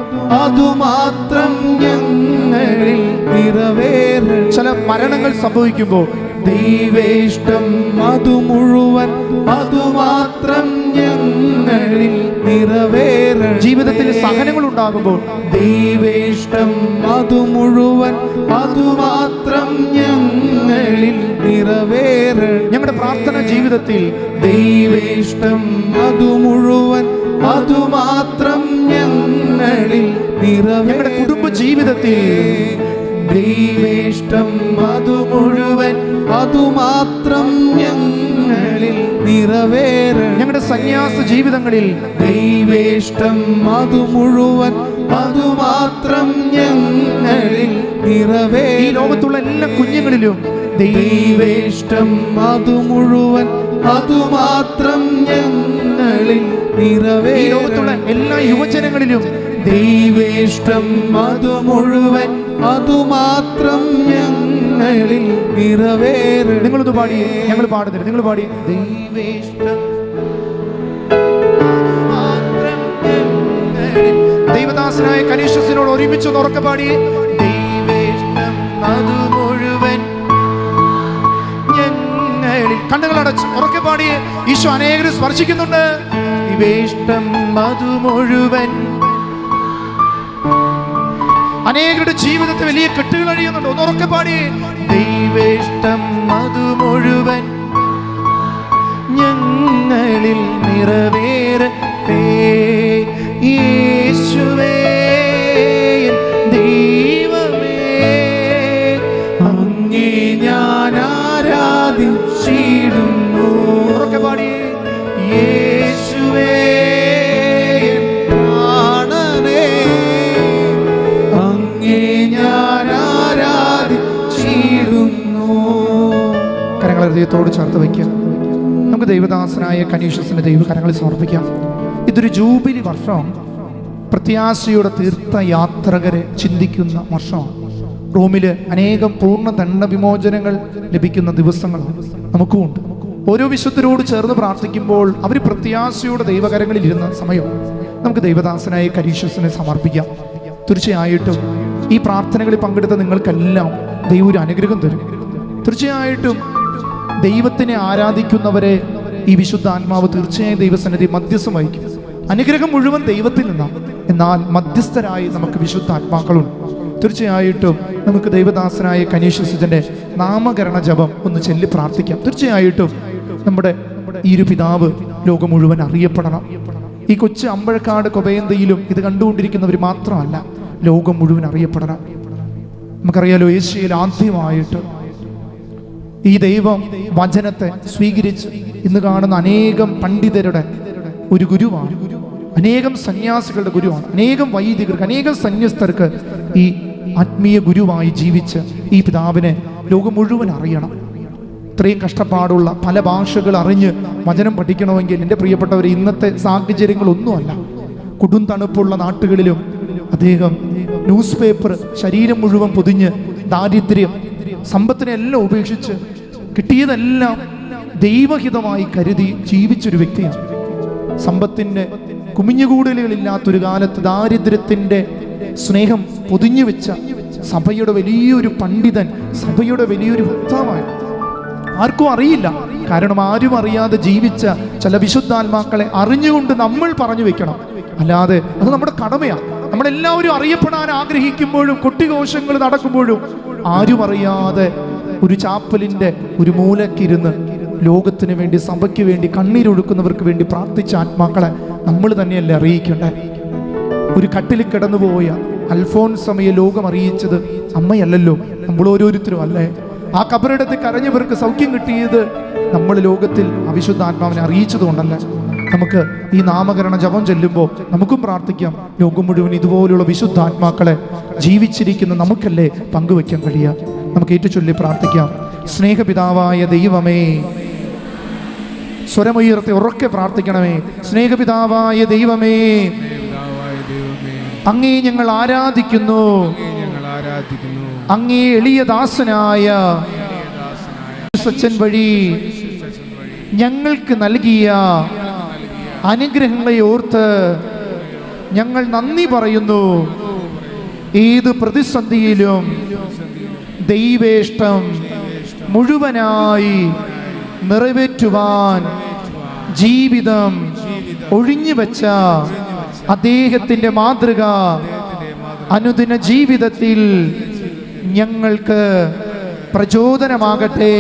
അതുമാത്രം ഞങ്ങളിൽ നിറവേറ. ചില മരണങ്ങൾ സംഭവിക്കുമ്പോൾ ദൈവേഷ്ടം അതു മുഴുവൻ അതുമാത്രം ഞങ്ങളിൽ നിറവേറ. ജീവിതത്തിൽ സഹനങ്ങൾ ഉണ്ടാകുമ്പോൾ ദൈവേഷ്ടം അതു മുഴുവൻ അതുമാത്രം ഞങ്ങളിൽ നിറവേറ. ഞങ്ങളുടെ പ്രാർത്ഥന ജീവിതത്തിൽ ദൈവേഷ്ടം അതു മുഴുവൻ അതുമാത്രം ഞങ്ങളിൽ നിറവേറ. ഞങ്ങളുടെ കുടുംബ ജീവിതത്തിൽ ദൈവേഷ്ടം അതു മുഴുവൻ അതുമാത്രം ഞങ്ങളിൽ നിറവേറ. ഞങ്ങളുടെ സന്യാസ ജീവിതങ്ങളിൽ ദൈവേഷ്ടം അതു മുഴുവൻ അതുമാത്രം ഞങ്ങളിൽ നിറവേറ. ഈ ലോകത്തുള്ള എല്ലാ കുഞ്ഞുങ്ങളിലും ദൈവേഷ്ടം അതു മുഴുവൻ അതുമാത്രം ഞങ്ങളിൽ നിറവേറ. ഈ ലോകത്തുള്ള എല്ലാ യുവജനങ്ങളിലും ദൈവേഷ്ടം അതു മുഴുവൻ അതുമാത്രം ഞങ്ങളിൽ നിറവേറ. നിങ്ങളൊന്ന് പാടിയേ, ഞങ്ങൾ പാടുന്നില്ല, നിങ്ങൾ പാടിയേ. ദൈവേഷ്ടം ദൈവദാസനായ കനീഷസിനോട് ഒരുമിച്ച് ഉറക്കെ പാടിയേ. ദൈവേഷ്ടം അതു മുഴുവൻ ഞങ്ങളിൽ. കണ്ണുകളടച്ച് ഉറക്കെ പാടിയേ. ഈശോ അനേകരെ സ്പർശിക്കുന്നുണ്ട്. ദൈവേഷ്ടം അതു മുഴുവൻ. അനേകരുടെ ജീവിതത്തിൽ വലിയ കെട്ടുകൾ അഴിയുന്നുണ്ട്. ഒന്ന് ഉറക്കെ പാടി. ദൈവേഷ്ടം അതു മുഴുവൻ ഞങ്ങളിൽ നിറവേറട്ടെ. യേശുവേ ദൈവമേ, അങ്ങേ ഞാൻ ആരാധിച്ചിടുന്നു. ഉറക്കെ പാടി. യേശുവേ ഹൃദയത്തോട് ചേർത്ത് വയ്ക്കാം. നമുക്ക് ദൈവദാസനായ കനീഷസിന്റെ ദൈവകരങ്ങളിൽ സമർപ്പിക്കാം. ഇതൊരു ജൂബിലി വർഷം, പ്രത്യാശയുടെ തീർത്ഥയാത്രകരെ ചിന്തിക്കുന്ന വർഷമാണ്. റോമില് അനേകം പൂർണ്ണ ദണ്ഡവിമോചനങ്ങൾ ലഭിക്കുന്ന ദിവസങ്ങളാണ് നമുക്കുമുണ്ട്. ഓരോ വിശുദ്ധരോട് ചേർന്ന് പ്രാർത്ഥിക്കുമ്പോൾ അവർ പ്രത്യാശയുടെ ദൈവകരങ്ങളിൽ ഇരുന്ന സമയം നമുക്ക് ദൈവദാസനായ കനീഷസിനെ സമർപ്പിക്കാം. തീർച്ചയായിട്ടും ഈ പ്രാർത്ഥനകളിൽ പങ്കെടുത്ത നിങ്ങൾക്കെല്ലാം ദൈവം ഒരു അനുഗ്രഹം തരും. തീർച്ചയായിട്ടും ദൈവത്തിനെ ആരാധിക്കുന്നവരെ ഈ വിശുദ്ധ ആത്മാവ് തീർച്ചയായും ദൈവസന്നിധി മധ്യസ്ഥം വഹിക്കും. അനുഗ്രഹം മുഴുവൻ ദൈവത്തിൽ നിന്നാണ്. എന്നാൽ മധ്യസ്ഥരായി നമുക്ക് വിശുദ്ധ ആത്മാക്കളുണ്ട്. തീർച്ചയായിട്ടും നമുക്ക് ദൈവദാസനായ കനീഷസിന്റെ നാമകരണ ജപം ഒന്ന് ചൊല്ലി പ്രാർത്ഥിക്കാം. തീർച്ചയായിട്ടും നമ്മുടെ ഈ ഒരു പിതാവ് ലോകം മുഴുവൻ അറിയപ്പെടണം. ഈ കൊച്ചു അമ്പഴക്കാട് കൊബയന്തയിലും ഇത് കണ്ടുകൊണ്ടിരിക്കുന്നവർ മാത്രമല്ല, ലോകം മുഴുവൻ അറിയപ്പെടണം. നമുക്കറിയാലോ, ഏഷ്യയിൽ ആദ്യമായിട്ട് ഈ ദൈവം വചനത്തെ സ്വീകരിച്ച് ഇന്ന് കാണുന്ന അനേകം പണ്ഡിതരുടെ ഒരു ഗുരുവാണ്, അനേകം സന്യാസികളുടെ ഗുരുവാണ്, അനേകം വൈദികർക്ക്, അനേകം സന്യസ്തർക്ക് ഈ ആത്മീയ ഗുരുവായി ജീവിച്ച് ഈ പിതാവിനെ ലോകം മുഴുവൻ അറിയണം. ഇത്രയും കഷ്ടപ്പാടുള്ള പല ഭാഷകൾ അറിഞ്ഞ് വചനം പഠിക്കണമെങ്കിൽ എൻ്റെ പ്രിയപ്പെട്ടവർ ഇന്നത്തെ സാഹചര്യങ്ങളൊന്നുമല്ല. കൊടും തണുപ്പുള്ള നാട്ടുകളിലും അദ്ദേഹം ന്യൂസ് പേപ്പർ ശരീരം മുഴുവൻ പൊതിഞ്ഞ് ദാരിദ്ര്യം സമ്പത്തിനെല്ലാം ഉപേക്ഷിച്ച് കിട്ടിയതെല്ലാം ദൈവഹിതമായി കരുതി ജീവിച്ചൊരു വ്യക്തിയാണ്. സമ്പത്തിൻ്റെ കുമിഞ്ഞുകൂടലുകളില്ലാത്തൊരു കാലത്ത് ദാരിദ്ര്യത്തിൻ്റെ സ്നേഹം പൊതിഞ്ഞു വെച്ച സഭയുടെ വലിയൊരു പണ്ഡിതൻ, സഭയുടെ വലിയൊരു വക്താവാണ്. ആർക്കും അറിയില്ല. കാരണം ആരും അറിയാതെ ജീവിച്ച ചില വിശുദ്ധാത്മാക്കളെ അറിഞ്ഞുകൊണ്ട് നമ്മൾ പറഞ്ഞു വെക്കണം. അല്ലാതെ അത് നമ്മുടെ കടമയാണ്. നമ്മളെല്ലാവരും അറിയപ്പെടാൻ ആഗ്രഹിക്കുമ്പോഴും കൊട്ടിഘോഷങ്ങൾ നടക്കുമ്പോഴും ആരും അറിയാതെ ഒരു ചാപ്പലിൻ്റെ ഒരു മൂലക്കിരുന്ന് ലോകത്തിന് വേണ്ടി, സഭയ്ക്ക് വേണ്ടി, കണ്ണീരൊഴുക്കുന്നവർക്ക് വേണ്ടി പ്രാർത്ഥിച്ച ആത്മാക്കളെ നമ്മൾ തന്നെയല്ലേ അറിയിക്കണ്ടേ? ഒരു കട്ടിൽ കിടന്നുപോയ അൽഫോൻസമയെ ലോകം അറിയിച്ചത് അമ്മയല്ലല്ലോ, നമ്മൾ ഓരോരുത്തരും അല്ലേ? ആ കബറിടത്ത് കരഞ്ഞവർക്ക് സൗഖ്യം കിട്ടിയത് നമ്മൾ ലോകത്തിൽ അവിശുദ്ധാത്മാവിനെ അറിയിച്ചതുകൊണ്ടല്ലേ? നമുക്ക് ഈ നാമകരണ ജപം ചെല്ലുമ്പോൾ നമുക്കും പ്രാർത്ഥിക്കാം, ലോകം മുഴുവൻ ഇതുപോലുള്ള വിശുദ്ധാത്മാക്കളെ ജീവിച്ചിരിക്കുന്ന നമുക്കല്ലേ പങ്കുവെക്കാൻ കഴിയുക? നമുക്ക് ഏറ്റുചൊല്ലി പ്രാർത്ഥിക്കാം. സ്നേഹപിതാവായ ദൈവമേ, സ്വരമുയർത്തി ഉറക്കെ പ്രാർത്ഥിക്കണമേ. സ്നേഹപിതാവായ ദൈവമേ, അങ്ങേ ഞങ്ങൾ ആരാധിക്കുന്നു. അങ്ങേ എളിയ ദാസനായ സച്ചൻ വഴി ഞങ്ങൾക്ക് നൽകിയ അനുഗ്രഹങ്ങളെ ഓർത്ത് ഞങ്ങൾ നന്ദി പറയുന്നു. ഏത് പ്രതിസന്ധിയിലും ദൈവേഷ്ടം മുഴുവനായി നിറവേറ്റുവാൻ ജീവിതം ഒഴിഞ്ഞുവെച്ച അദ്ദേഹത്തിൻ്റെ മാതൃക അനുദിന ജീവിതത്തിൽ ഞങ്ങൾക്ക് പ്രചോദനമാകട്ടെ.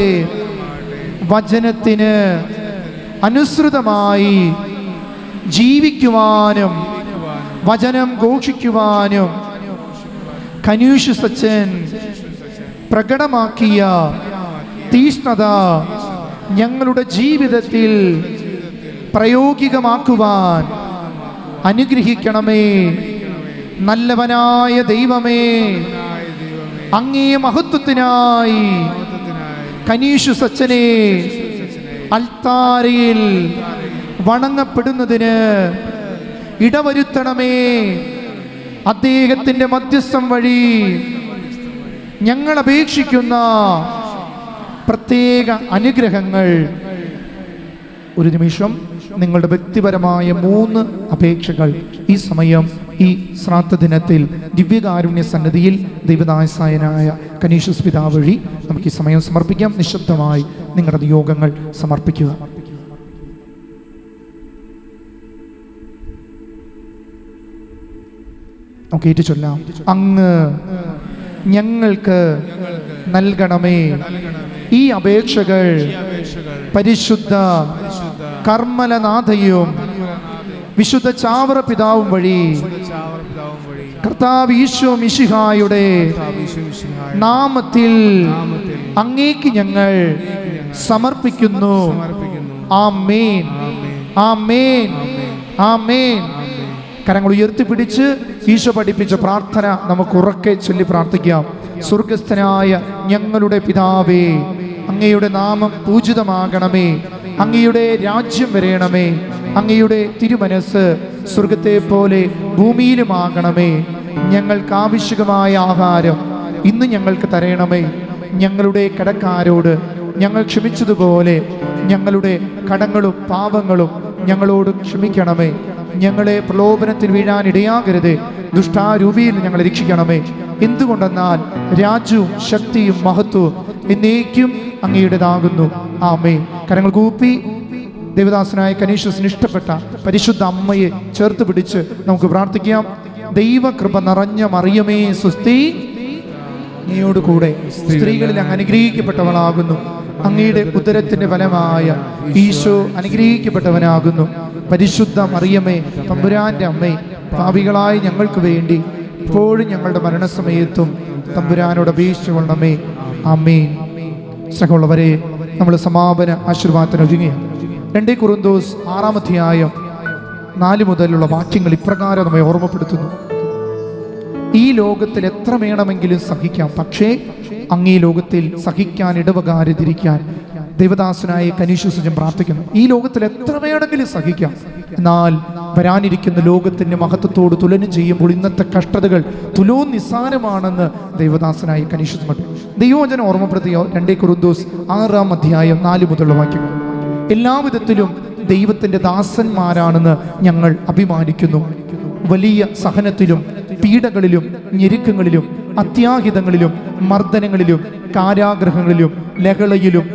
വചനത്തിന് അനുസൃതമായി ജീവിക്കുവാനും വചനം ഘോഷിക്കുവാനും കനീഷ് സച്ചൻ പ്രകടമാക്കിയ തീഷ്ണത ഞങ്ങളുടെ ജീവിതത്തിൽ പ്രായോഗികമാക്കുവാൻ അനുഗ്രഹിക്കണമേ. നല്ലവനായ ദൈവമേ, അങ്ങേ മഹത്വത്തിനായി കനീഷ് സച്ചനെ അൽത്താരയിൽ വണങ്ങപ്പെടുന്നതിന് ഇടവരുത്തണമേ. അദ്ദേഹത്തിൻ്റെ മധ്യസ്ഥം വഴി ഞങ്ങൾ അപേക്ഷിക്കുന്ന പ്രത്യേക അനുഗ്രഹങ്ങൾ. ഒരു നിമിഷം നിങ്ങളുടെ വ്യക്തിപരമായ 3 അപേക്ഷകൾ ഈ സമയം ഈ ശ്രാദ്ധ ദിനത്തിൽ ദിവ്യകാരുണ്യ സന്നിധിയിൽ ദൈവദാസായനായ കനീഷസ് പിതാവ് വഴി നമുക്ക് ഈ സമയം സമർപ്പിക്കാം. നിശബ്ദമായി നിങ്ങളുടെ നിയോഗങ്ങൾ സമർപ്പിക്കുക. നമുക്ക് ഏറ്റുചൊല്ലാം. അങ്ങ് ഞങ്ങൾക്ക് നൽകണമേ ഈ അപേക്ഷകൾ പരിശുദ്ധ കർമ്മലനാഥയും വിശുദ്ധ ചാവറ പിതാവും വഴി കർത്താവ് ഈശോ മിശിഹായുടെ നാമത്തിൽ അങ്ങേക്ക് ഞങ്ങൾ സമർപ്പിക്കുന്നു. ആമേൻ, ആമേൻ, ആമേൻ. കരങ്ങൾ ഉയർത്തിപ്പിടിച്ച് ഈശോ പഠിപ്പിച്ച പ്രാർത്ഥന നമുക്ക് ഉറക്കെ ചൊല്ലി പ്രാർത്ഥിക്കാം. സ്വർഗസ്ഥനായ ഞങ്ങളുടെ പിതാവേ, അങ്ങയുടെ നാമം പൂജിതമാകണമേ. അങ്ങയുടെ രാജ്യം വരേണമേ. അങ്ങയുടെ തിരുമനസ് സ്വർഗത്തെ പോലെ ഭൂമിയിലുമാകണമേ. ഞങ്ങൾക്ക് ആവശ്യമായ ആഹാരം ഇന്ന് ഞങ്ങൾക്ക് തരണമേ. ഞങ്ങളുടെ കടക്കാരോട് ഞങ്ങൾ ക്ഷമിച്ചതുപോലെ ഞങ്ങളുടെ കടങ്ങളും പാപങ്ങളും ഞങ്ങളോട് ക്ഷമിക്കണമേ. ഞങ്ങളെ പ്രലോഭനത്തിൽ വീഴാൻ ഇടയാകരുത്. ദുഷ്ടാരൂപിയിൽ ഞങ്ങളെ രക്ഷിക്കണമേ. എന്തുകൊണ്ടെന്നാൽ രാജ്യവും ശക്തിയും മഹത്വവും എന്നേക്കും അങ്ങയുടേതാകുന്നു. ആമേൻ. കരങ്ങൾ കൂപ്പി ദേവദാസനായ കനീഷസിന് ഇഷ്ടപ്പെട്ട പരിശുദ്ധ അമ്മയെ ചേർത്ത് പിടിച്ച് നമുക്ക് പ്രാർത്ഥിക്കാം. ദൈവകൃപ നിറഞ്ഞ മറിയമേ സ്വസ്തി, അങ്ങയോട് കൂടെ സ്ത്രീകളിൽ അങ്ങ് അനുഗ്രഹിക്കപ്പെട്ടവളാകുന്നു. അങ്ങയുടെ ഉദരത്തിന്റെ ഫലമായ ഈശോ അനുഗ്രഹിക്കപ്പെട്ടവനാകുന്നു. പരിശുദ്ധ മറിയമേ, തമ്പുരാന്റെ അമ്മേ, പാപികളായ ഞങ്ങൾക്ക് വേണ്ടി ഇപ്പോഴും ഞങ്ങളുടെ മരണസമയത്തും തമ്പുരാനോട് അപേക്ഷിച്ചുകൊള്ളണമേ. ആമേൻ. സ്നേഹമുള്ളവരെ, നമ്മൾ സമാപന ആശീർവാദത്തിന് ഒരുങ്ങുകയാണ്. 2 കൊരിന്തോസ് 6-ാം അധ്യായം 4 മുതലുള്ള വാക്യങ്ങൾ ഇപ്രകാരം നമ്മെ ഓർമ്മപ്പെടുത്തുന്നു. ഈ ലോകത്തിൽ എത്ര വേണമെങ്കിലും സഹിക്കാം, പക്ഷേ അങ്ങീ ലോകത്തിൽ സഹിക്കാൻ ഇടവകാരുതിരിക്കാൻ ദൈവദാസനായ കനീഷുസുജൻ പ്രാർത്ഥിക്കുന്നു. ഈ ലോകത്തിൽ എത്ര വേണമെങ്കിലും സഹിക്കാം, എന്നാൽ വരാനിരിക്കുന്ന ലോകത്തിൻ്റെ മഹത്വത്തോട് തുലനം ചെയ്യുമ്പോൾ ഇന്നത്തെ കഷ്ടതകൾ തുലോം നിസ്സാരമാണെന്ന് ദൈവദാസനായ കനീഷുസുജൻ ദൈവവചനം ഓർമ്മപ്പെടുത്തിയോ 2 കൊരിന്ത്യർ 6-4 മുതലുള്ള വാക്യങ്ങൾ. എല്ലാവിധത്തിലും ദൈവത്തിൻ്റെ ദാസന്മാരാണെന്ന് ഞങ്ങൾ അഭിമാനിക്കുന്നു. വലിയ സഹനത്തിലും പീഡകളിലും ഞെരുക്കങ്ങളിലും അത്യാഹിതങ്ങളിലും മർദ്ദനങ്ങളിലും കാരാഗ്രഹങ്ങളിലും ലഹളയിലും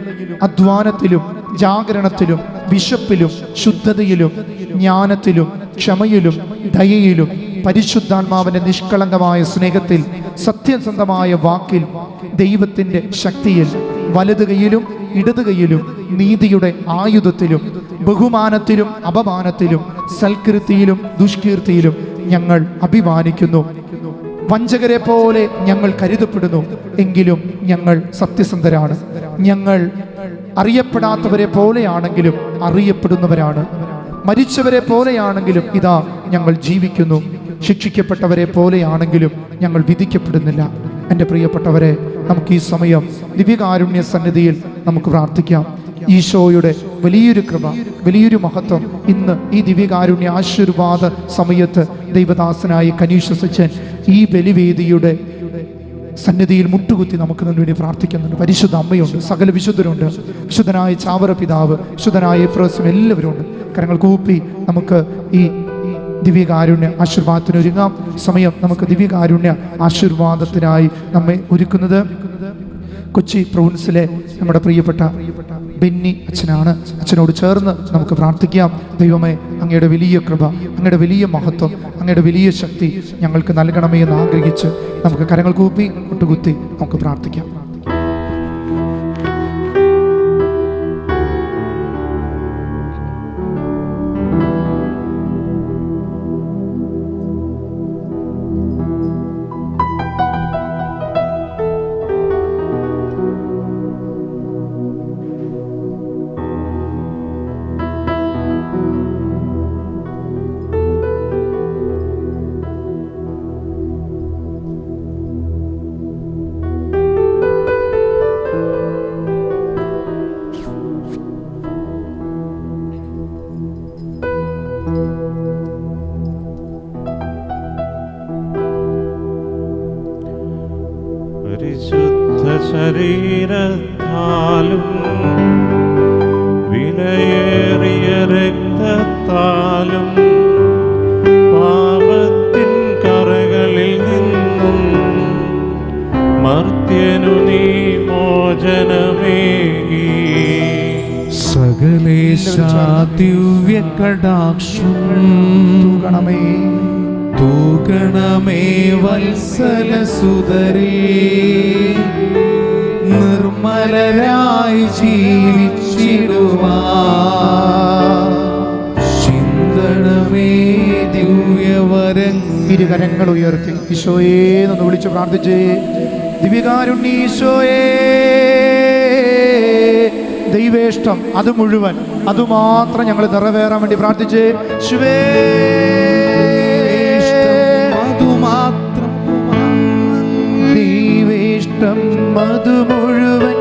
അധ്വാനത്തിലും ജാഗരണത്തിലും വിശപ്പിലും ശുദ്ധതയിലും ജ്ഞാനത്തിലും ക്ഷമയിലും ദയയിലും പരിശുദ്ധാത്മാവിൻ്റെ നിഷ്കളങ്കമായ സ്നേഹത്തിൽ സത്യസന്ധമായ വാക്കിൽ ദൈവത്തിൻ്റെ ശക്തിയിൽ വലതു കൈയിലും ഇടതു കൈയിലും നീതിയുടെ ആയുധത്തിലും ബഹുമാനത്തിലും അപമാനത്തിലും സൽകീർത്തിയിലും ദുഷ്കീർത്തിയിലും ഞങ്ങൾ അഭിമാനിക്കുന്നു. വഞ്ചകരെ പോലെ ഞങ്ങൾ കരുതപ്പെടുന്നു, എങ്കിലും ഞങ്ങൾ സത്യസന്ധരാണ്. ഞങ്ങൾ അറിയപ്പെടാത്തവരെ പോലെയാണെങ്കിലും അറിയപ്പെടുന്നവരാണ്. മരിച്ചവരെ പോലെയാണെങ്കിലും ഇതാ ഞങ്ങൾ ജീവിക്കുന്നു. ശിക്ഷിക്കപ്പെട്ടവരെ പോലെയാണെങ്കിലും ഞങ്ങൾ വിധിക്കപ്പെടുന്നില്ല. എൻ്റെ പ്രിയപ്പെട്ടവരെ, നമുക്ക് ഈ സമയം ദിവ്യകാരുണ്യ സന്നിധിയിൽ നമുക്ക് പ്രാർത്ഥിക്കാം. ഈശോയുടെ വലിയൊരു കൃപ, വലിയൊരു മഹത്വം ഇന്ന് ഈ ദിവ്യകാരുണ്യ ആശീർവാദ സമയത്ത് ദൈവദാസനായ കനീഷുസുജൻ ഈ ബലിവേദിയുടെ സന്നിധിയിൽ മുട്ടുകുത്തി നമുക്ക് വേണ്ടി പ്രാർത്ഥിക്കുന്നുണ്ട്. പരിശുദ്ധ അമ്മയുണ്ട്, സകല വിശുദ്ധരുണ്ട്, വിശുദ്ധനായ ചാവറ പിതാവ്, വിശുദ്ധനായ പ്രസം എല്ലാവരും ഉണ്ട്. കരങ്ങൾ കൂപ്പി നമുക്ക് ഈ ദിവ്യകാരുണ്യ ആശീർവാദത്തിന് ഒരുങ്ങാം. സമയം നമുക്ക് ദിവ്യകാരുണ്യ ആശീർവാദത്തിനായി നമ്മെ ഒരുക്കുന്നത് കൊച്ചി പ്രൊവിൻസിലെ നമ്മുടെ പ്രിയപ്പെട്ട ബെന്നി അച്ഛനാണ്. അച്ഛനോട് ചേർന്ന് നമുക്ക് പ്രാർത്ഥിക്കാം. ദൈവമേ, അങ്ങയുടെ വലിയ കൃപ, അങ്ങയുടെ വലിയ മഹത്വം, അങ്ങയുടെ വലിയ ശക്തി ഞങ്ങൾക്ക് നൽകണമേ എന്ന് ആഗ്രഹിച്ച് നമുക്ക് കരങ്ങൾ കൂപ്പി മുട്ടുകുത്തി നമുക്ക് പ്രാർത്ഥിക്കാം. പരിശുദ്ധ ശരീരത്താലും വിലയേറിയ രക്തത്താലും പാപത്തിൻ കറകളിൽ നിന്നും മർത്യനു നീ മോചനമേകി. സകലേശാ ദിവ്യകടാക്ഷം തൂകണമേ വത്സലസുതരേ, നിർമ്മലരായി ജീവിച്ചിടുവാൻ ചിന്തണമേ ദിവ്യവരങ്ങൾ. ഇരുകരങ്ങൾ ഉയർത്തി ഈശോയെ എന്ന് വിളിച്ച് പ്രാർത്ഥിച്ചേ. ദിവ്യകാരുണ്യ ഈശോയേ, ദൈവേഷ്ടം അത് മുഴുവൻ അതുമാത്രം ഞങ്ങൾ നിറവേറാൻ വേണ്ടി പ്രാർത്ഥിച്ചേ. ശിവേ, ദൈവേഷ്ടം അത് മുഴുവൻ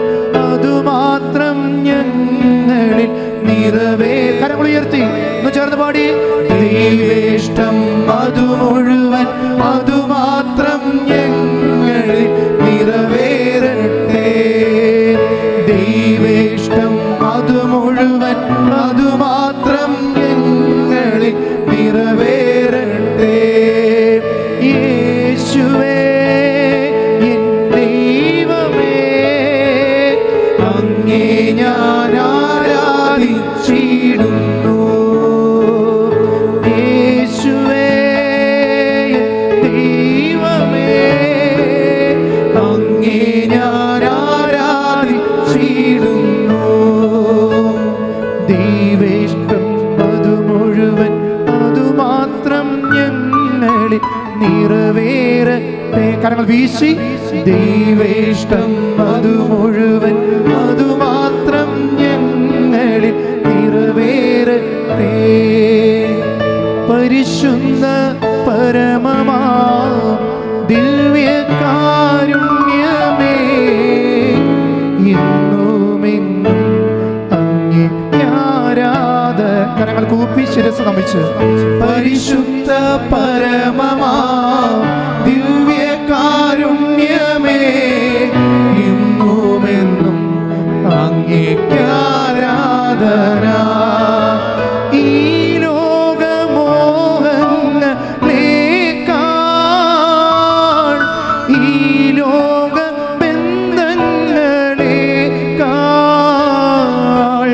അതുമാത്രം ഞങ്ങളിൽ നിറവേ. കരങ്ങൾ ഉയർത്തി ഒന്ന് ചേർന്ന് പാടി. ദൈവേഷ്ടം അത് മുഴുവൻ അതുമാത്രം ഞങ്ങളിൽ നിറവേറട്ടെ. ദൈവേഷ്ടം അത് മുഴുവൻ അതുമാത്രം ഞങ്ങളിൽ നിറവേറട്ടെ. യേശുവേ, എൻ ദൈവമേ, അങ്ങേ ഞാൻ ആരാധിച്ചിടുന്നു. യേശുവേ, എൻ ദൈവമേ, അങ്ങേ ഞാൻ ആരാധിച്ചിടുന്നു. ദൈവേഷ്ടം അത് മുഴുവൻ അതുമാത്രം ഞങ്ങളിൽ നിറവേറട്ടെ. കരങ്ങൾ വീശി. ദൈവേഷ്ടം അത് മുഴുവൻ അതുമാത്രം ഞങ്ങളിൽ നിറവേറട്ടെ. പരിശുദ്ധ പരമമാ ദിവ്യകാരുണ്യമേ, എന്നുമെന്നും കൂപ്പി ശിരസ് നമിച്ച് പരിശുദ്ധ പരമമാ ദിവ്യകാരുണ്യമേ, ഇന്നുമെന്നും അങ്ങേക്കാരാധന. ഈ ലോകമോഹങ്ങളേക്കാൾ, ഈ ലോകബന്ധങ്ങളേക്കാൾ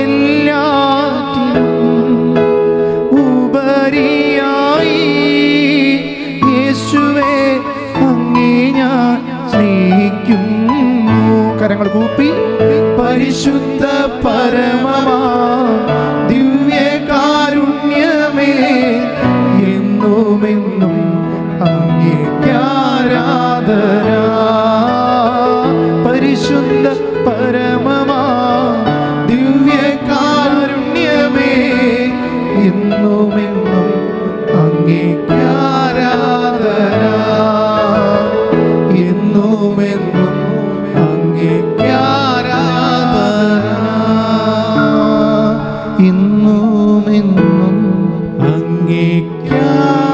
എല്ലാറ്റിനും ഉപരിയായി യേശുവേ അങ്ങേ ഞാൻ സ്നേഹിക്കുന്നു. കരങ്ങൾ കൂപ്പി പരിശുദ്ധ പരമമാ ദിവ്യകാരുണ്യമേ, എന്നുമെന്നും അങ്ങേക്കാരാധന. പരിശുദ്ധ പരമമാ ദിവ്യകാരുണ്യമേ, എന്നുമെന്നും അങ്ങേക്കാരാധന. എന്നുമെന്നും അങ്ങേക്കാരാധന. ഇന്നുമെന്നും അങ്ങേക്കാരാധന.